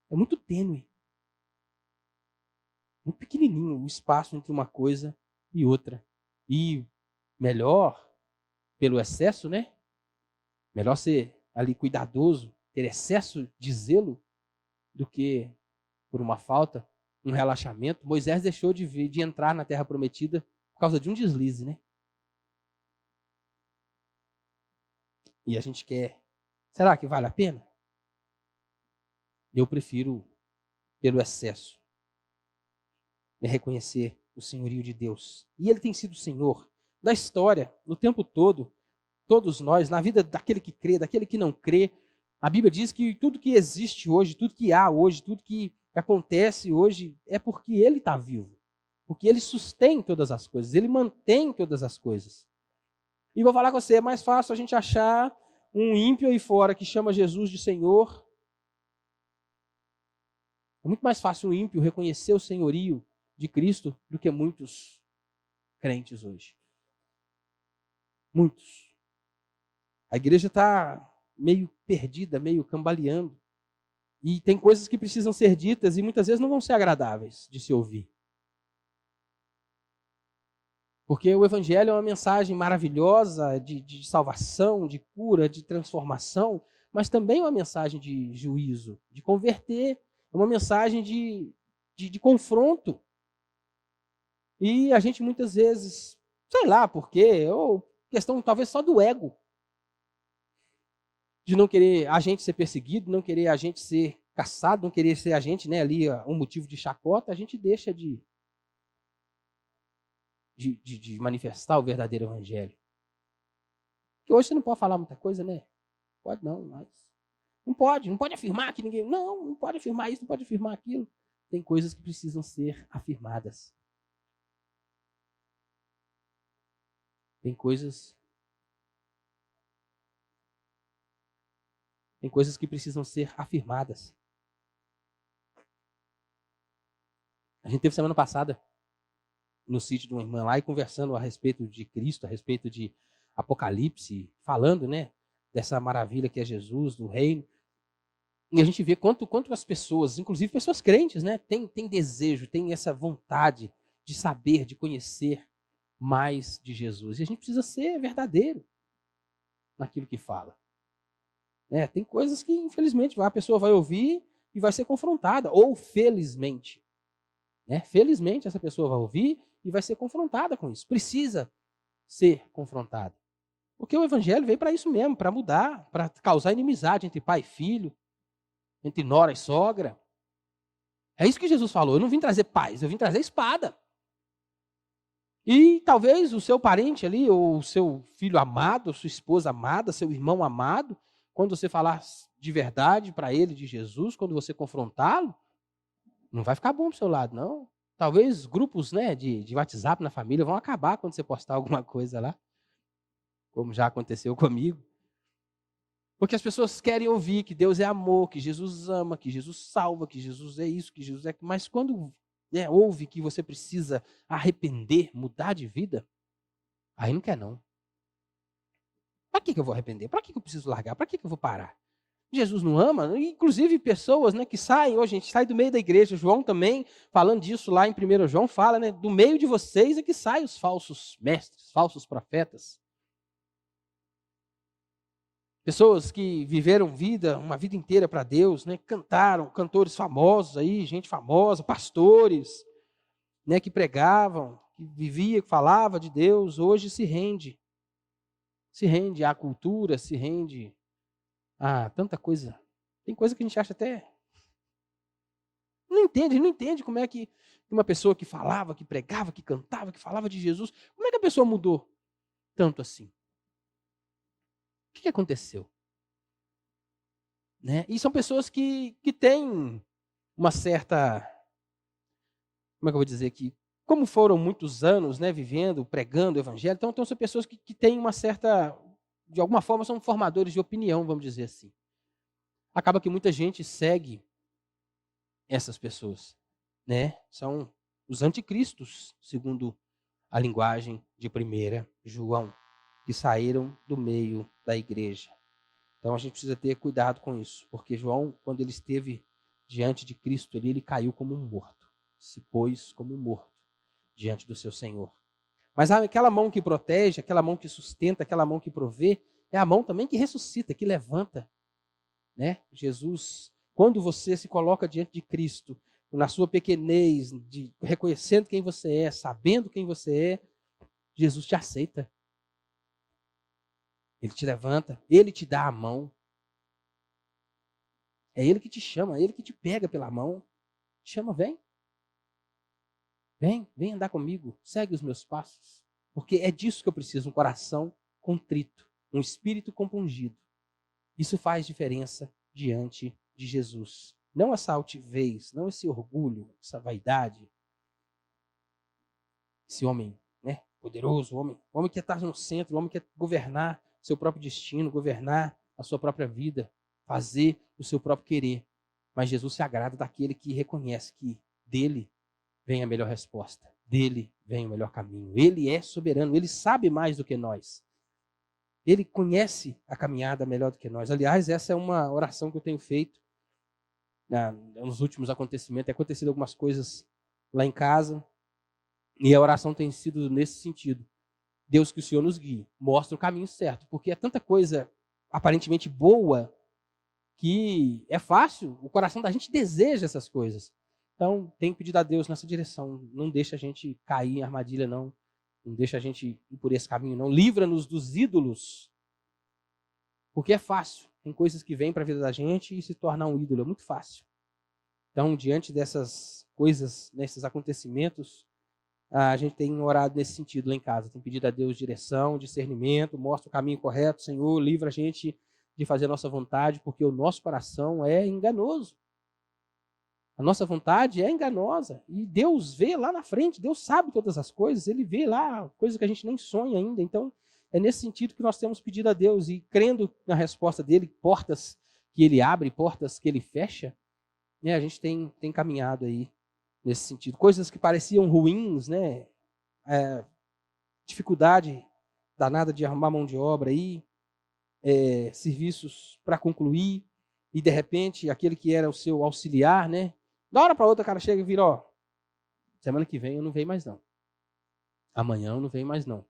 É muito tênue. Muito pequenininho o espaço entre uma coisa e outra. E melhor, pelo excesso, né? Melhor ser ali cuidadoso, ter excesso de zelo, do que por uma falta, um relaxamento. Moisés deixou de entrar na Terra Prometida por causa de um deslize, né? E a gente quer. Será que vale a pena? Eu prefiro, pelo excesso, reconhecer o senhorio de Deus. E ele tem sido o Senhor da história, no tempo todo. Todos nós, na vida daquele que crê, daquele que não crê. A Bíblia diz que tudo que existe hoje, tudo que há hoje, tudo que acontece hoje, é porque ele está vivo. Porque ele sustém todas as coisas, ele mantém todas as coisas. E vou falar com você, é mais fácil a gente achar um ímpio aí fora que chama Jesus de Senhor. É muito mais fácil um ímpio reconhecer o senhorio de Cristo do que muitos crentes hoje. Muitos. A igreja está meio perdida, meio cambaleando. E tem coisas que precisam ser ditas e muitas vezes não vão ser agradáveis de se ouvir. Porque o Evangelho é uma mensagem maravilhosa de salvação, de cura, de transformação, mas também é uma mensagem de juízo, de converter, é uma mensagem de confronto. E a gente muitas vezes, sei lá por quê, ou questão talvez só do ego, de não querer a gente ser perseguido, não querer a gente ser caçado, não querer ser a gente, né, ali um motivo de chacota, a gente deixa de manifestar o verdadeiro evangelho. Porque hoje você não pode falar muita coisa, né? Pode não, mas não pode afirmar que ninguém, não pode afirmar isso, não pode afirmar aquilo. Tem coisas que precisam ser afirmadas. Tem coisas que precisam ser afirmadas. A gente teve semana passada no sítio de uma irmã lá e conversando a respeito de Cristo, a respeito de Apocalipse, falando, né, dessa maravilha que é Jesus, do reino. E a gente vê quanto as pessoas, inclusive pessoas crentes, né, tem desejo, tem essa vontade de saber, de conhecer mais de Jesus. E a gente precisa ser verdadeiro naquilo que fala. Tem coisas que, infelizmente, a pessoa vai ouvir e vai ser confrontada, ou felizmente. Felizmente essa pessoa vai ouvir e vai ser confrontada com isso. Precisa ser confrontada. Porque o evangelho veio para isso mesmo, para mudar, para causar inimizade entre pai e filho, entre nora e sogra. É isso que Jesus falou. Eu não vim trazer paz, eu vim trazer espada. E talvez o seu parente ali, ou o seu filho amado, sua esposa amada, seu irmão amado, quando você falar de verdade para ele, de Jesus, quando você confrontá-lo, não vai ficar bom pro seu lado, não. Talvez grupos, né, de WhatsApp na família vão acabar quando você postar alguma coisa lá, como já aconteceu comigo. Porque as pessoas querem ouvir que Deus é amor, que Jesus ama, que Jesus salva, que Jesus é isso, que Jesus é... Mas quando ouve que você precisa arrepender, mudar de vida, aí não quer não. Para que eu vou arrepender? Para que eu preciso largar? Para que eu vou parar? Jesus não ama? Inclusive pessoas, né, que saem, hoje a gente sai do meio da igreja, João também, falando disso lá em 1 João, fala, né, do meio de vocês é que saem os falsos mestres, falsos profetas. Pessoas que viveram uma vida inteira para Deus, né? Cantaram, cantores famosos aí, gente famosa, pastores, né? Que pregavam, que vivia, que falava de Deus, hoje se rende à cultura, se rende a tanta coisa. Tem coisa que a gente acha até não entende como é que uma pessoa que falava, que pregava, que cantava, que falava de Jesus, como é que a pessoa mudou tanto assim? O que aconteceu? Né? E são pessoas que têm uma certa, como é que eu vou dizer aqui? Como foram muitos anos, né, vivendo, pregando o evangelho, então são pessoas que têm uma certa, de alguma forma são formadores de opinião, vamos dizer assim. Acaba que muita gente segue essas pessoas, né? São os anticristos, segundo a linguagem de 1 João, que saíram do meio da igreja. Então a gente precisa ter cuidado com isso, porque João, quando ele esteve diante de Cristo, ele caiu como um morto, se pôs como um morto diante do seu Senhor. Mas aquela mão que protege, aquela mão que sustenta, aquela mão que provê, é a mão também que ressuscita, que levanta, né? Jesus, quando você se coloca diante de Cristo, na sua pequenez, reconhecendo quem você é, sabendo quem você é, Jesus te aceita. Ele te levanta, ele te dá a mão. É ele que te chama, é ele que te pega pela mão. Te chama, vem. Vem andar comigo, segue os meus passos. Porque é disso que eu preciso, um coração contrito, um espírito compungido. Isso faz diferença diante de Jesus. Não essa altivez, não esse orgulho, essa vaidade. Esse homem, né, poderoso, o homem que está no centro, o homem que quer governar seu próprio destino, governar a sua própria vida, fazer o seu próprio querer. Mas Jesus se agrada daquele que reconhece que dele vem a melhor resposta, dele vem o melhor caminho. Ele é soberano, ele sabe mais do que nós. Ele conhece a caminhada melhor do que nós. Aliás, essa é uma oração que eu tenho feito nos últimos acontecimentos. Tem acontecido algumas coisas lá em casa e a oração tem sido nesse sentido. Deus, que o Senhor nos guie, mostra o caminho certo, porque é tanta coisa aparentemente boa que é fácil, o coração da gente deseja essas coisas. Então, tenho pedido a Deus nessa direção, não deixa a gente cair em armadilha, não deixa a gente ir por esse caminho, não. Livra-nos dos ídolos, porque é fácil. Tem coisas que vêm para a vida da gente e se tornar um ídolo, é muito fácil. Então, diante dessas coisas, desses acontecimentos, a gente tem orado nesse sentido lá em casa. Tem pedido a Deus direção, discernimento, mostra o caminho correto. Senhor, livra a gente de fazer a nossa vontade, porque o nosso coração é enganoso. A nossa vontade é enganosa. E Deus vê lá na frente, Deus sabe todas as coisas, Ele vê lá coisas que a gente nem sonha ainda. Então, é nesse sentido que nós temos pedido a Deus e crendo na resposta dEle, portas que Ele abre, portas que Ele fecha, né, a gente tem caminhado aí nesse sentido. Coisas que pareciam ruins, né? Dificuldade danada de arrumar mão de obra aí, serviços para concluir, e de repente aquele que era o seu auxiliar, né? Da hora para outra o cara chega e vira, ó, semana que vem eu não venho mais não. Amanhã eu não venho mais não.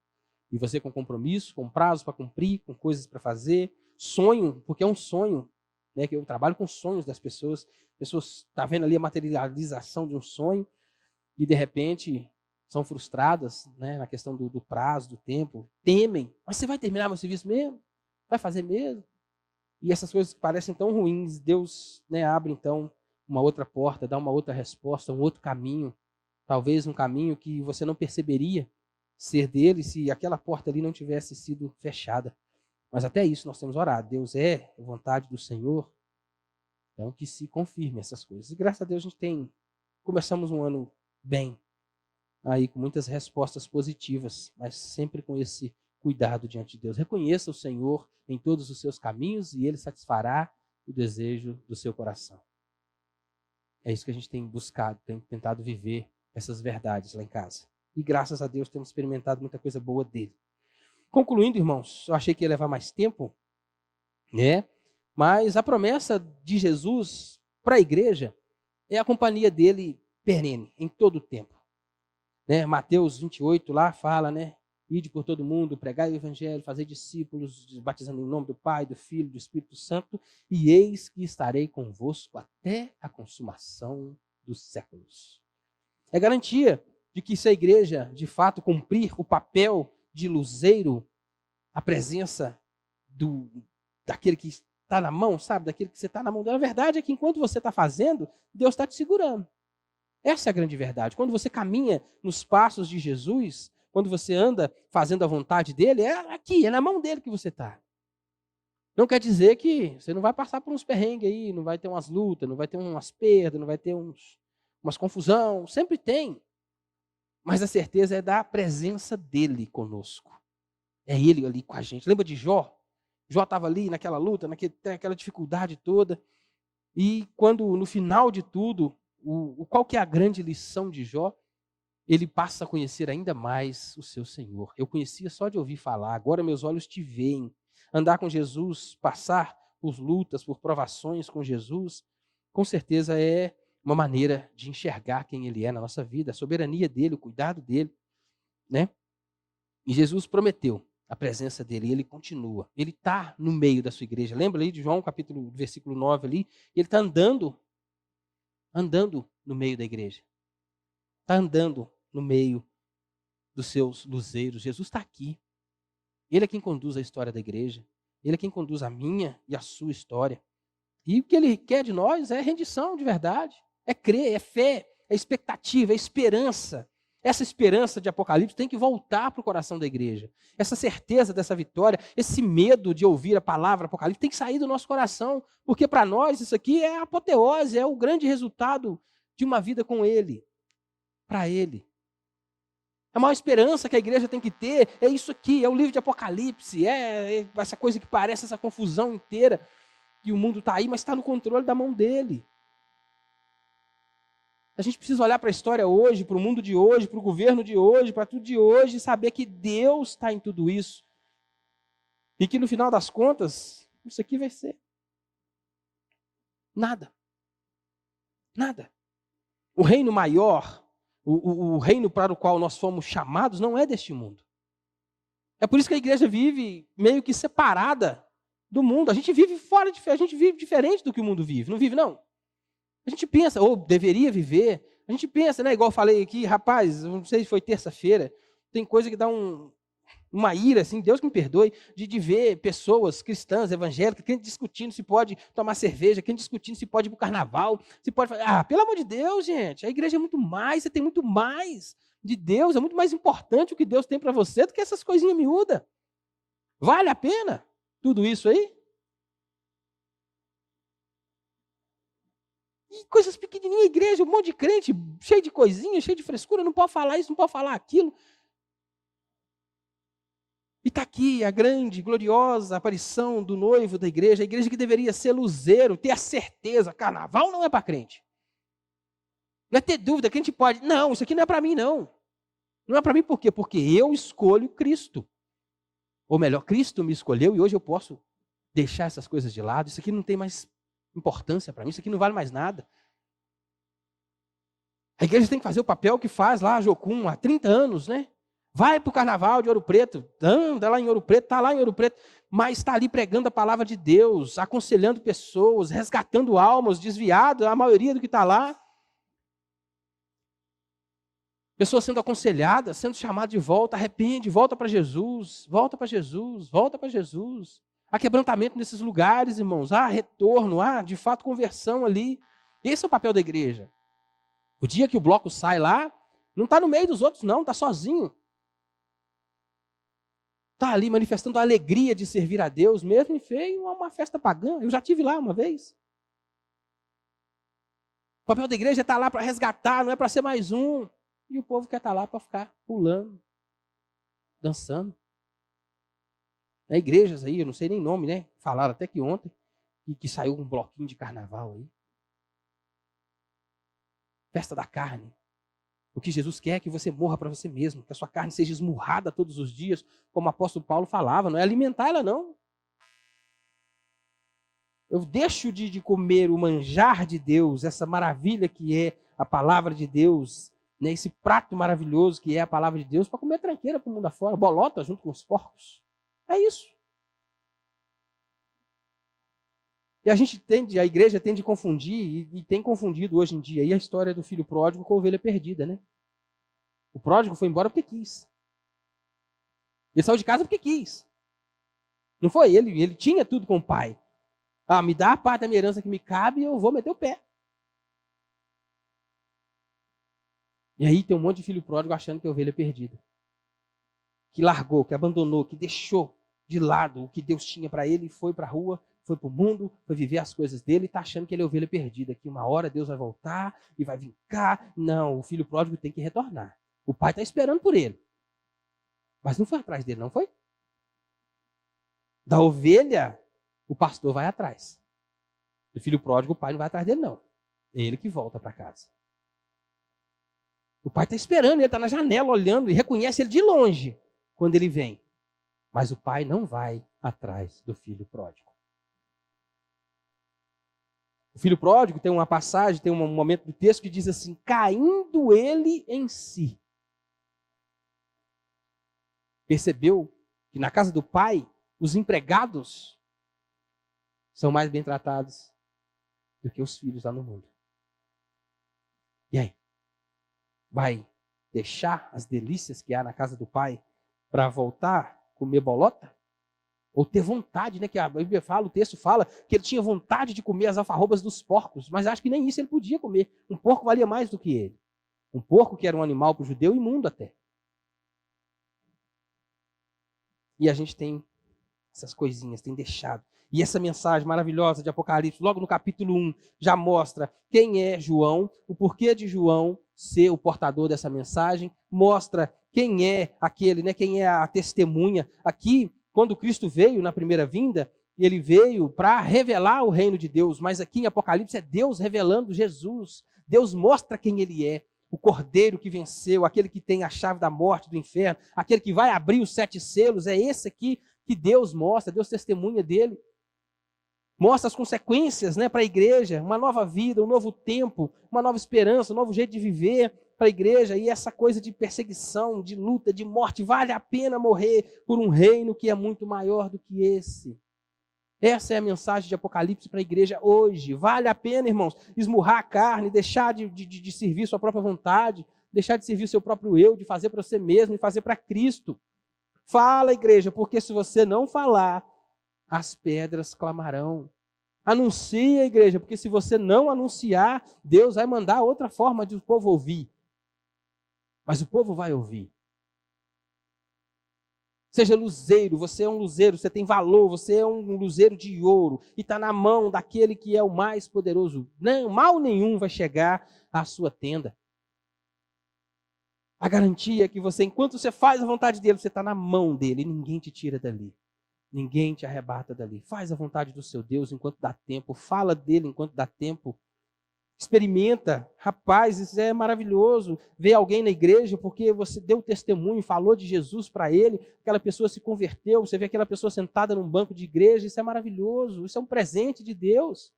E você com compromisso, com prazo para cumprir, com coisas para fazer, sonho, porque é um sonho, né? Que eu trabalho com sonhos das pessoas. Pessoas tá vendo ali a materialização de um sonho e de repente são frustradas, né, na questão do prazo, do tempo, temem. Mas você vai terminar meu serviço mesmo? Vai fazer mesmo? E essas coisas que parecem tão ruins, Deus, né, abre então uma outra porta, dá uma outra resposta, um outro caminho. Talvez um caminho que você não perceberia ser dele se aquela porta ali não tivesse sido fechada. Mas até isso nós temos orado. Deus é a vontade do Senhor. Então que se confirme essas coisas. E graças a Deus a gente começamos um ano bem. Aí com muitas respostas positivas, mas sempre com esse cuidado diante de Deus. Reconheça o Senhor em todos os seus caminhos e Ele satisfará o desejo do seu coração. É isso que a gente tem buscado, tem tentado viver essas verdades lá em casa. E graças a Deus temos experimentado muita coisa boa dele. Concluindo, irmãos, eu achei que ia levar mais tempo, né? Mas a promessa de Jesus para a igreja é a companhia dele perene, em todo o tempo. Né? Mateus 28 lá fala, né? Ide por todo mundo, pregai o evangelho, fazer discípulos, batizando em nome do Pai, do Filho, do Espírito Santo, e eis que estarei convosco até a consumação dos séculos. É garantia de que se a igreja, de fato, cumprir o papel de luzeiro, a presença daquele que está na mão, sabe? Daquele que você está na mão. A verdade é que enquanto você está fazendo, Deus está te segurando. Essa é a grande verdade. Quando você caminha nos passos de Jesus, quando você anda fazendo a vontade dele, é aqui, é na mão dele que você está. Não quer dizer que você não vai passar por uns perrengues aí, não vai ter umas lutas, não vai ter umas perdas, não vai ter umas confusão. Sempre tem. Mas a certeza é da presença dele conosco. É ele ali com a gente. Lembra de Jó? Jó estava ali naquela luta, naquela dificuldade toda. E quando no final de tudo, qual que é a grande lição de Jó? Ele passa a conhecer ainda mais o seu Senhor. Eu conhecia só de ouvir falar, agora meus olhos te veem. Andar com Jesus, passar por lutas, por provações com Jesus, com certeza é uma maneira de enxergar quem ele é na nossa vida, a soberania dele, o cuidado dele, né? E Jesus prometeu a presença dele, e ele continua. Ele está no meio da sua igreja. Lembra ali de João, versículo 9 ali? Ele está andando no meio da igreja. Está andando no meio dos seus luzeiros. Jesus está aqui. Ele é quem conduz a história da igreja. Ele é quem conduz a minha e a sua história. E o que ele quer de nós é rendição de verdade. É crer, é fé, é expectativa, é esperança. Essa esperança de Apocalipse tem que voltar para o coração da igreja. Essa certeza dessa vitória, esse medo de ouvir a palavra Apocalipse tem que sair do nosso coração. Porque para nós isso aqui é a apoteose, é o grande resultado de uma vida com ele. Para ele. A maior esperança que a igreja tem que ter é isso aqui, é o livro de Apocalipse, é essa coisa que parece essa confusão inteira, que o mundo está aí, mas está no controle da mão dele. A gente precisa olhar para a história hoje, para o mundo de hoje, para o governo de hoje, para tudo de hoje, e saber que Deus está em tudo isso. E que no final das contas, isso aqui vai ser nada. Nada. O reino maior, o reino para o qual nós fomos chamados não é deste mundo. É por isso que a igreja vive meio que separada do mundo. A gente vive fora de fé, a gente vive diferente do que o mundo vive. Não vive, não? A gente pensa, ou deveria viver, a gente pensa, né? Igual eu falei aqui, rapaz, não sei se foi terça-feira, tem coisa que dá uma ira, assim, Deus que me perdoe, de ver pessoas cristãs, evangélicas, quem discutindo se pode tomar cerveja, quem discutindo se pode ir para o carnaval, se pode fazer. Ah, pelo amor de Deus, gente, a igreja é muito mais, você tem muito mais de Deus, é muito mais importante o que Deus tem para você do que essas coisinhas miúdas. Vale a pena tudo isso aí? E coisas pequenininhas, igreja, um monte de crente, cheio de coisinha, cheio de frescura, não pode falar isso, não pode falar aquilo. E está aqui a grande, gloriosa aparição do noivo da igreja, a igreja que deveria ser luzeiro, ter a certeza, carnaval não é para crente. Não é ter dúvida, crente pode, não, isso aqui não é para mim não. Não é para mim por quê? Porque eu escolho Cristo. Ou melhor, Cristo me escolheu e hoje eu posso deixar essas coisas de lado, isso aqui não tem mais importância para mim, isso aqui não vale mais nada. A igreja tem que fazer o papel que faz lá a Jocum há 30 anos, né? Vai para o carnaval de Ouro Preto, anda lá em Ouro Preto, está lá em Ouro Preto, mas está ali pregando a palavra de Deus, aconselhando pessoas, resgatando almas, desviado, a maioria do que está lá. Pessoas sendo aconselhadas, sendo chamadas de volta, arrepende, volta para Jesus, volta para Jesus, volta para Jesus. Há quebrantamento nesses lugares, irmãos. Há retorno, há de fato conversão ali. Esse é o papel da igreja. O dia que o bloco sai lá, não está no meio dos outros não, está sozinho. Está ali manifestando a alegria de servir a Deus, mesmo em meio a uma festa pagã. Eu já tive lá uma vez. O papel da igreja é estar lá para resgatar, não é para ser mais um. E o povo quer estar lá para ficar pulando, dançando. Igrejas aí, eu não sei nem nome, né? Falaram até que ontem que saiu um bloquinho de carnaval aí. Festa da carne. O que Jesus quer é que você morra para você mesmo, que a sua carne seja esmurrada todos os dias, como o apóstolo Paulo falava, não é alimentar ela não. Eu deixo de comer o manjar de Deus, essa maravilha que é a palavra de Deus, né, esse prato maravilhoso que é a palavra de Deus, para comer tranqueira para o mundo afora, bolota junto com os porcos. É isso. E a igreja tende a confundir, e tem confundido hoje em dia, aí a história do filho pródigo com a ovelha perdida, né? O pródigo foi embora porque quis. Ele saiu de casa porque quis. Não foi ele, ele tinha tudo com o pai. Ah, me dá a parte da minha herança que me cabe e eu vou meter o pé. E aí tem um monte de filho pródigo achando que é ovelha perdida. Que largou, que abandonou, que deixou de lado o que Deus tinha para ele e foi para a rua, foi para o mundo, foi viver as coisas dele e está achando que ele é ovelha perdida. Que uma hora Deus vai voltar e vai vir cá. Não, o filho pródigo tem que retornar. O pai está esperando por ele. Mas não foi atrás dele, não foi? Da ovelha, o pastor vai atrás. Do filho pródigo, o pai não vai atrás dele, não. É ele que volta para casa. O pai está esperando, ele está na janela olhando e reconhece ele de longe quando ele vem. Mas o pai não vai atrás do filho pródigo. O filho pródigo tem uma passagem, tem um momento do texto que diz assim: caindo ele em si. Percebeu que na casa do pai, os empregados são mais bem tratados do que os filhos lá no mundo. E aí? Vai deixar as delícias que há na casa do pai para voltar a comer bolota? Ou ter vontade, né? Que a Bíblia fala, o texto fala que ele tinha vontade de comer as alfarrobas dos porcos, mas acho que nem isso ele podia comer. Um porco valia mais do que ele. Um porco que era um animal para o judeu imundo até. E a gente tem essas coisinhas, tem deixado. E essa mensagem maravilhosa de Apocalipse, logo no capítulo 1, já mostra quem é João, o porquê de João ser o portador dessa mensagem, mostra quem é aquele, né, quem é a testemunha. Aqui, quando Cristo veio na primeira vinda, ele veio para revelar o reino de Deus, mas aqui em Apocalipse é Deus revelando Jesus. Deus mostra quem ele é. O cordeiro que venceu, aquele que tem a chave da morte, do inferno, aquele que vai abrir os 7 selos, é esse aqui que Deus mostra, Deus testemunha dele. Mostra as consequências, né, para a igreja, uma nova vida, um novo tempo, uma nova esperança, um novo jeito de viver para a igreja. E essa coisa de perseguição, de luta, de morte, vale a pena morrer por um reino que é muito maior do que esse. Essa é a mensagem de Apocalipse para a igreja hoje. Vale a pena, irmãos, esmurrar a carne, deixar de servir sua própria vontade, deixar de servir o seu próprio eu, de fazer para você mesmo e fazer para Cristo. Fala, igreja, porque se você não falar, as pedras clamarão. Anuncia, igreja, porque se você não anunciar, Deus vai mandar outra forma de o povo ouvir. Mas o povo vai ouvir. Seja luzeiro, você é um luzeiro, você tem valor, você é um luzeiro de ouro e está na mão daquele que é o mais poderoso. Não, mal nenhum vai chegar à sua tenda. A garantia é que você, enquanto você faz a vontade dele, você está na mão dele e ninguém te tira dali. Ninguém te arrebata dali. Faz a vontade do seu Deus enquanto dá tempo. Fala dele enquanto dá tempo. Experimenta. Rapaz, isso é maravilhoso. Ver alguém na igreja porque você deu testemunho, falou de Jesus para ele, aquela pessoa se converteu, você vê aquela pessoa sentada num banco de igreja, isso é maravilhoso. Isso é um presente de Deus.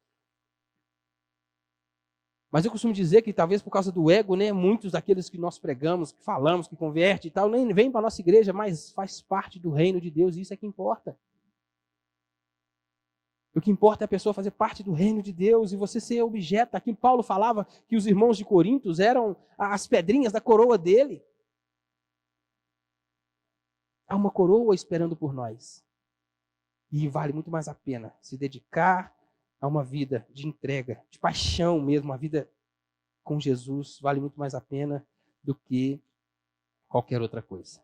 Mas eu costumo dizer que talvez por causa do ego, né, muitos daqueles que nós pregamos, que falamos, que converte e tal, nem vêm para a nossa igreja, mas faz parte do reino de Deus e isso é que importa. O que importa é a pessoa fazer parte do reino de Deus e você ser objeto. Aqui Paulo falava que os irmãos de Corinto eram as pedrinhas da coroa dele. Há uma coroa esperando por nós. E vale muito mais a pena se dedicar a uma vida de entrega, de paixão mesmo, uma vida com Jesus, vale muito mais a pena do que qualquer outra coisa.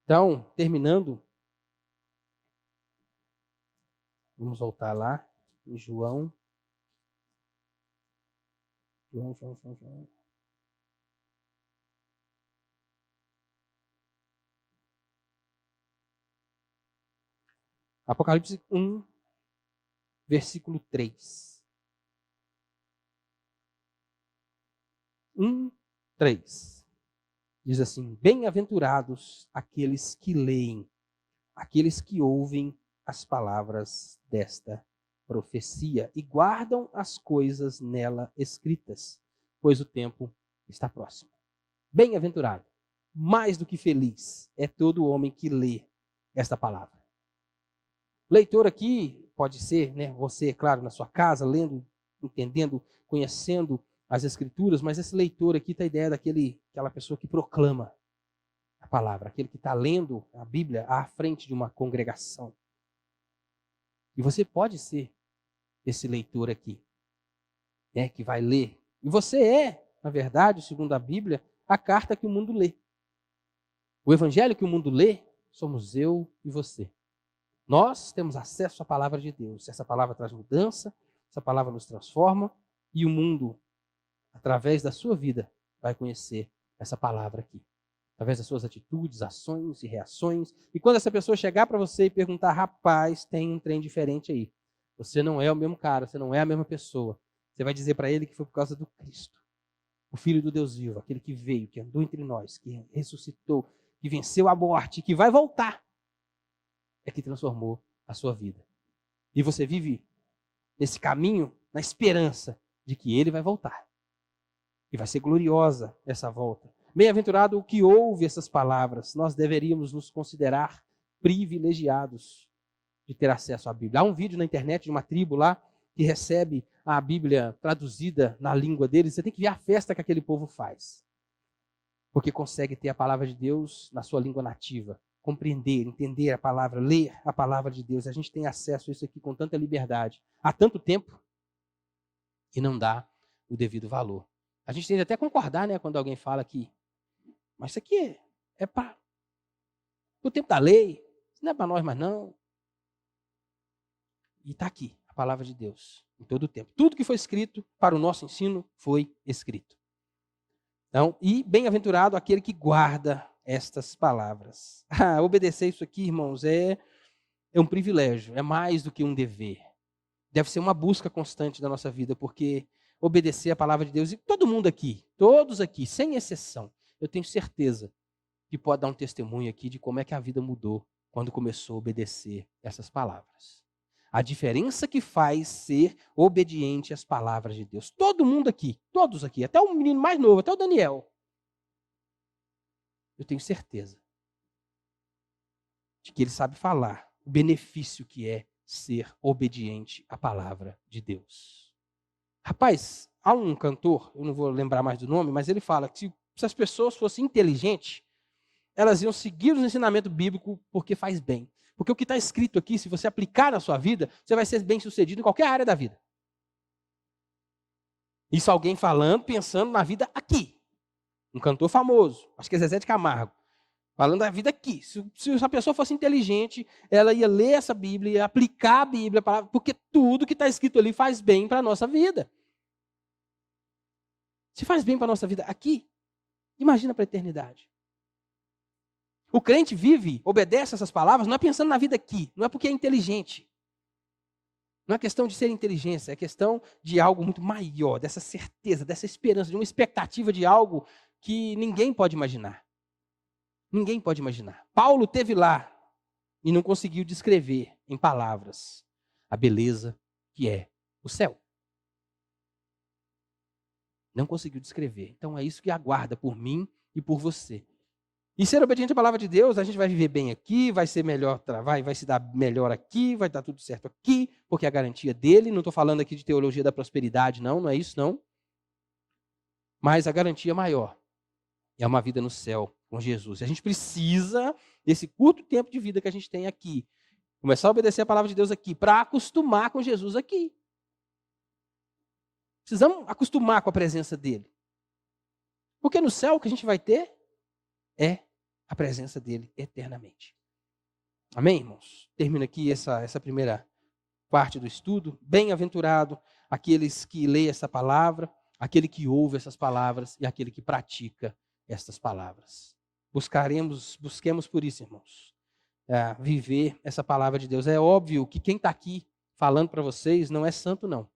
Então, terminando, vamos voltar lá em João. João. Apocalipse 1, versículo 3. 1, 3. Diz assim: bem-aventurados aqueles que leem, aqueles que ouvem as palavras desta profecia e guardam as coisas nela escritas, pois o tempo está próximo. Bem-aventurado, mais do que feliz, é todo homem que lê esta palavra. Leitor aqui pode ser, você, claro, na sua casa, lendo, entendendo, conhecendo as Escrituras, mas esse leitor aqui tem a ideia daquela pessoa que proclama a palavra, aquele que está lendo a Bíblia à frente de uma congregação. E você pode ser esse leitor aqui, que vai ler. E você é, na verdade, segundo a Bíblia, a carta que o mundo lê. O evangelho que o mundo lê somos eu e você. Nós temos acesso à palavra de Deus. Essa palavra traz mudança, essa palavra nos transforma e o mundo, através da sua vida, vai conhecer essa palavra aqui. Através das suas atitudes, ações e reações. E quando essa pessoa chegar para você e perguntar, rapaz, tem um trem diferente aí. Você não é o mesmo cara, você não é a mesma pessoa. Você vai dizer para ele que foi por causa do Cristo, o Filho do Deus vivo, aquele que veio, que andou entre nós, que ressuscitou, que venceu a morte, que vai voltar, é que transformou a sua vida. E você vive nesse caminho, na esperança de que ele vai voltar. E vai ser gloriosa essa volta. Bem-aventurado o que ouve essas palavras. Nós deveríamos nos considerar privilegiados de ter acesso à Bíblia. Há um vídeo na internet de uma tribo lá que recebe a Bíblia traduzida na língua deles. Você tem que ver a festa que aquele povo faz. Porque consegue ter a palavra de Deus na sua língua nativa. Compreender, entender a palavra, ler a palavra de Deus. A gente tem acesso a isso aqui com tanta liberdade. Há tanto tempo e não dá o devido valor. A gente tem que até concordar, quando alguém fala que mas isso aqui é para o tempo da lei, isso não é para nós mais não. E está aqui, a palavra de Deus, em todo o tempo. Tudo que foi escrito para o nosso ensino foi escrito. Então, e bem-aventurado aquele que guarda estas palavras. Obedecer isso aqui, irmãos, é um privilégio, é mais do que um dever. Deve ser uma busca constante da nossa vida, porque obedecer a palavra de Deus, e todo mundo aqui, todos aqui, sem exceção, eu tenho certeza que pode dar um testemunho aqui de como é que a vida mudou quando começou a obedecer essas palavras. A diferença que faz ser obediente às palavras de Deus. Todo mundo aqui, todos aqui, até o menino mais novo, até o Daniel. Eu tenho certeza de que ele sabe falar o benefício que é ser obediente à palavra de Deus. Rapaz, há um cantor, eu não vou lembrar mais do nome, mas ele fala que se as pessoas fossem inteligentes, elas iam seguir os ensinamentos bíblicos porque faz bem. Porque o que está escrito aqui, se você aplicar na sua vida, você vai ser bem sucedido em qualquer área da vida. Isso alguém falando, pensando na vida aqui. Um cantor famoso, acho que é Zezé de Camargo, falando da vida aqui. Se essa pessoa fosse inteligente, ela ia ler essa Bíblia, ia aplicar a Bíblia, porque tudo que está escrito ali faz bem para a nossa vida. Se faz bem para a nossa vida aqui, imagina para a eternidade. O crente vive, obedece essas palavras, não é pensando na vida aqui, não é porque é inteligente. Não é questão de ser inteligência, é questão de algo muito maior, dessa certeza, dessa esperança, de uma expectativa de algo que ninguém pode imaginar. Ninguém pode imaginar. Paulo esteve lá e não conseguiu descrever em palavras a beleza que é o céu. Não conseguiu descrever. Então é isso que aguarda por mim e por você. E ser obediente à palavra de Deus, a gente vai viver bem aqui, vai ser melhor, vai se dar melhor aqui, vai dar tudo certo aqui, porque é a garantia dele. Não estou falando aqui de teologia da prosperidade, não é isso, não. Mas a garantia maior é uma vida no céu com Jesus. A gente precisa, desse curto tempo de vida que a gente tem aqui, começar a obedecer a palavra de Deus aqui, para acostumar com Jesus aqui. Precisamos acostumar com a presença dele. Porque no céu o que a gente vai ter é a presença dele eternamente. Amém, irmãos? Termino aqui essa primeira parte do estudo. Bem-aventurado aqueles que leem essa palavra, aquele que ouve essas palavras e aquele que pratica estas palavras. Busquemos por isso, irmãos, viver essa palavra de Deus. É óbvio que quem está aqui falando para vocês não é santo, não.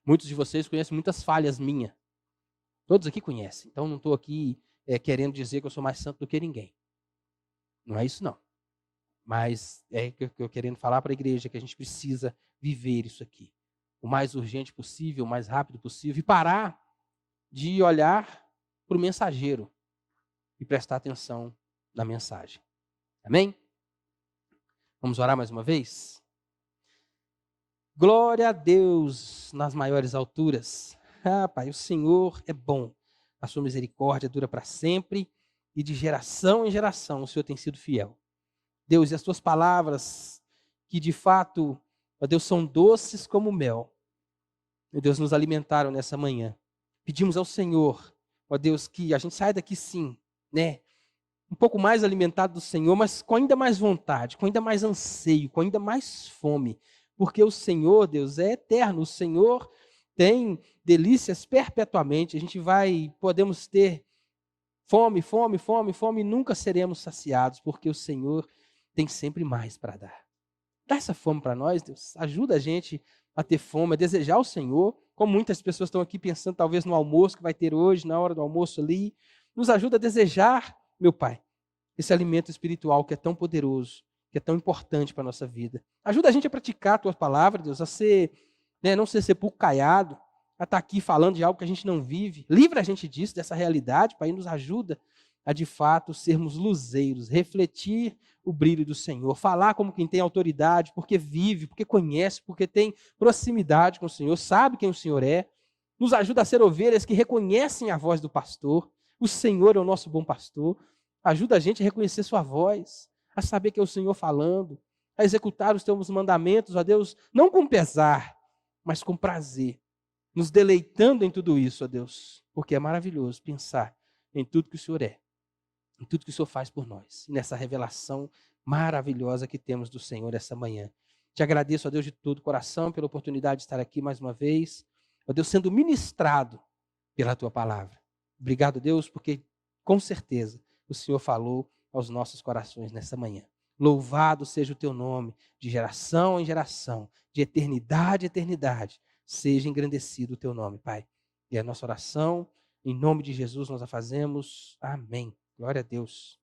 Muitos de vocês conhecem muitas falhas minhas. Todos aqui conhecem. Então não estou aqui querendo dizer que eu sou mais santo do que ninguém. Não é isso, não. Mas é que eu querendo falar para a igreja que a gente precisa viver isso aqui. O mais urgente possível, o mais rápido possível. E parar de olhar para o mensageiro e prestar atenção na mensagem. Amém? Vamos orar mais uma vez? Glória a Deus nas maiores alturas. Pai, o Senhor é bom. A sua misericórdia dura para sempre. E de geração em geração o Senhor tem sido fiel. Deus, e as tuas palavras, que de fato, ó Deus, são doces como mel, meu Deus, nos alimentaram nessa manhã. Pedimos ao Senhor, ó Deus, que a gente saia daqui sim, né? Um pouco mais alimentado do Senhor, mas com ainda mais vontade, com ainda mais anseio, com ainda mais fome. Porque o Senhor, Deus, é eterno. O Senhor tem delícias perpetuamente. A gente podemos ter fome, fome, fome, fome, e nunca seremos saciados, porque o Senhor tem sempre mais para dar. Dá essa fome para nós, Deus. Ajuda a gente a ter fome, a desejar o Senhor, como muitas pessoas estão aqui pensando talvez no almoço que vai ter hoje, na hora do almoço ali. Nos ajuda a desejar, meu Pai, esse alimento espiritual que é tão poderoso, que é tão importante para a nossa vida. Ajuda a gente a praticar a Tua palavra, Deus, a ser, não ser sepulcro caiado, a estar aqui falando de algo que a gente não vive. Livra a gente disso, dessa realidade, Pai, e nos ajuda a de fato sermos luzeiros, refletir o brilho do Senhor, falar como quem tem autoridade, porque vive, porque conhece, porque tem proximidade com o Senhor, sabe quem o Senhor é. Nos ajuda a ser ovelhas que reconhecem a voz do pastor. O Senhor é o nosso bom pastor. Ajuda a gente a reconhecer sua voz, a saber que é o Senhor falando, a executar os teus mandamentos, ó Deus, não com pesar, mas com prazer, nos deleitando em tudo isso, ó Deus, porque é maravilhoso pensar em tudo que o Senhor é, em tudo que o Senhor faz por nós, e nessa revelação maravilhosa que temos do Senhor essa manhã. Te agradeço, ó Deus, de todo o coração, pela oportunidade de estar aqui mais uma vez, ó Deus, sendo ministrado pela Tua palavra. Obrigado, Deus, porque com certeza o Senhor falou aos nossos corações nessa manhã. Louvado seja o Teu nome, de geração em geração, de eternidade em eternidade, seja engrandecido o Teu nome, Pai. E a nossa oração, em nome de Jesus, nós a fazemos. Amém. Glória a Deus.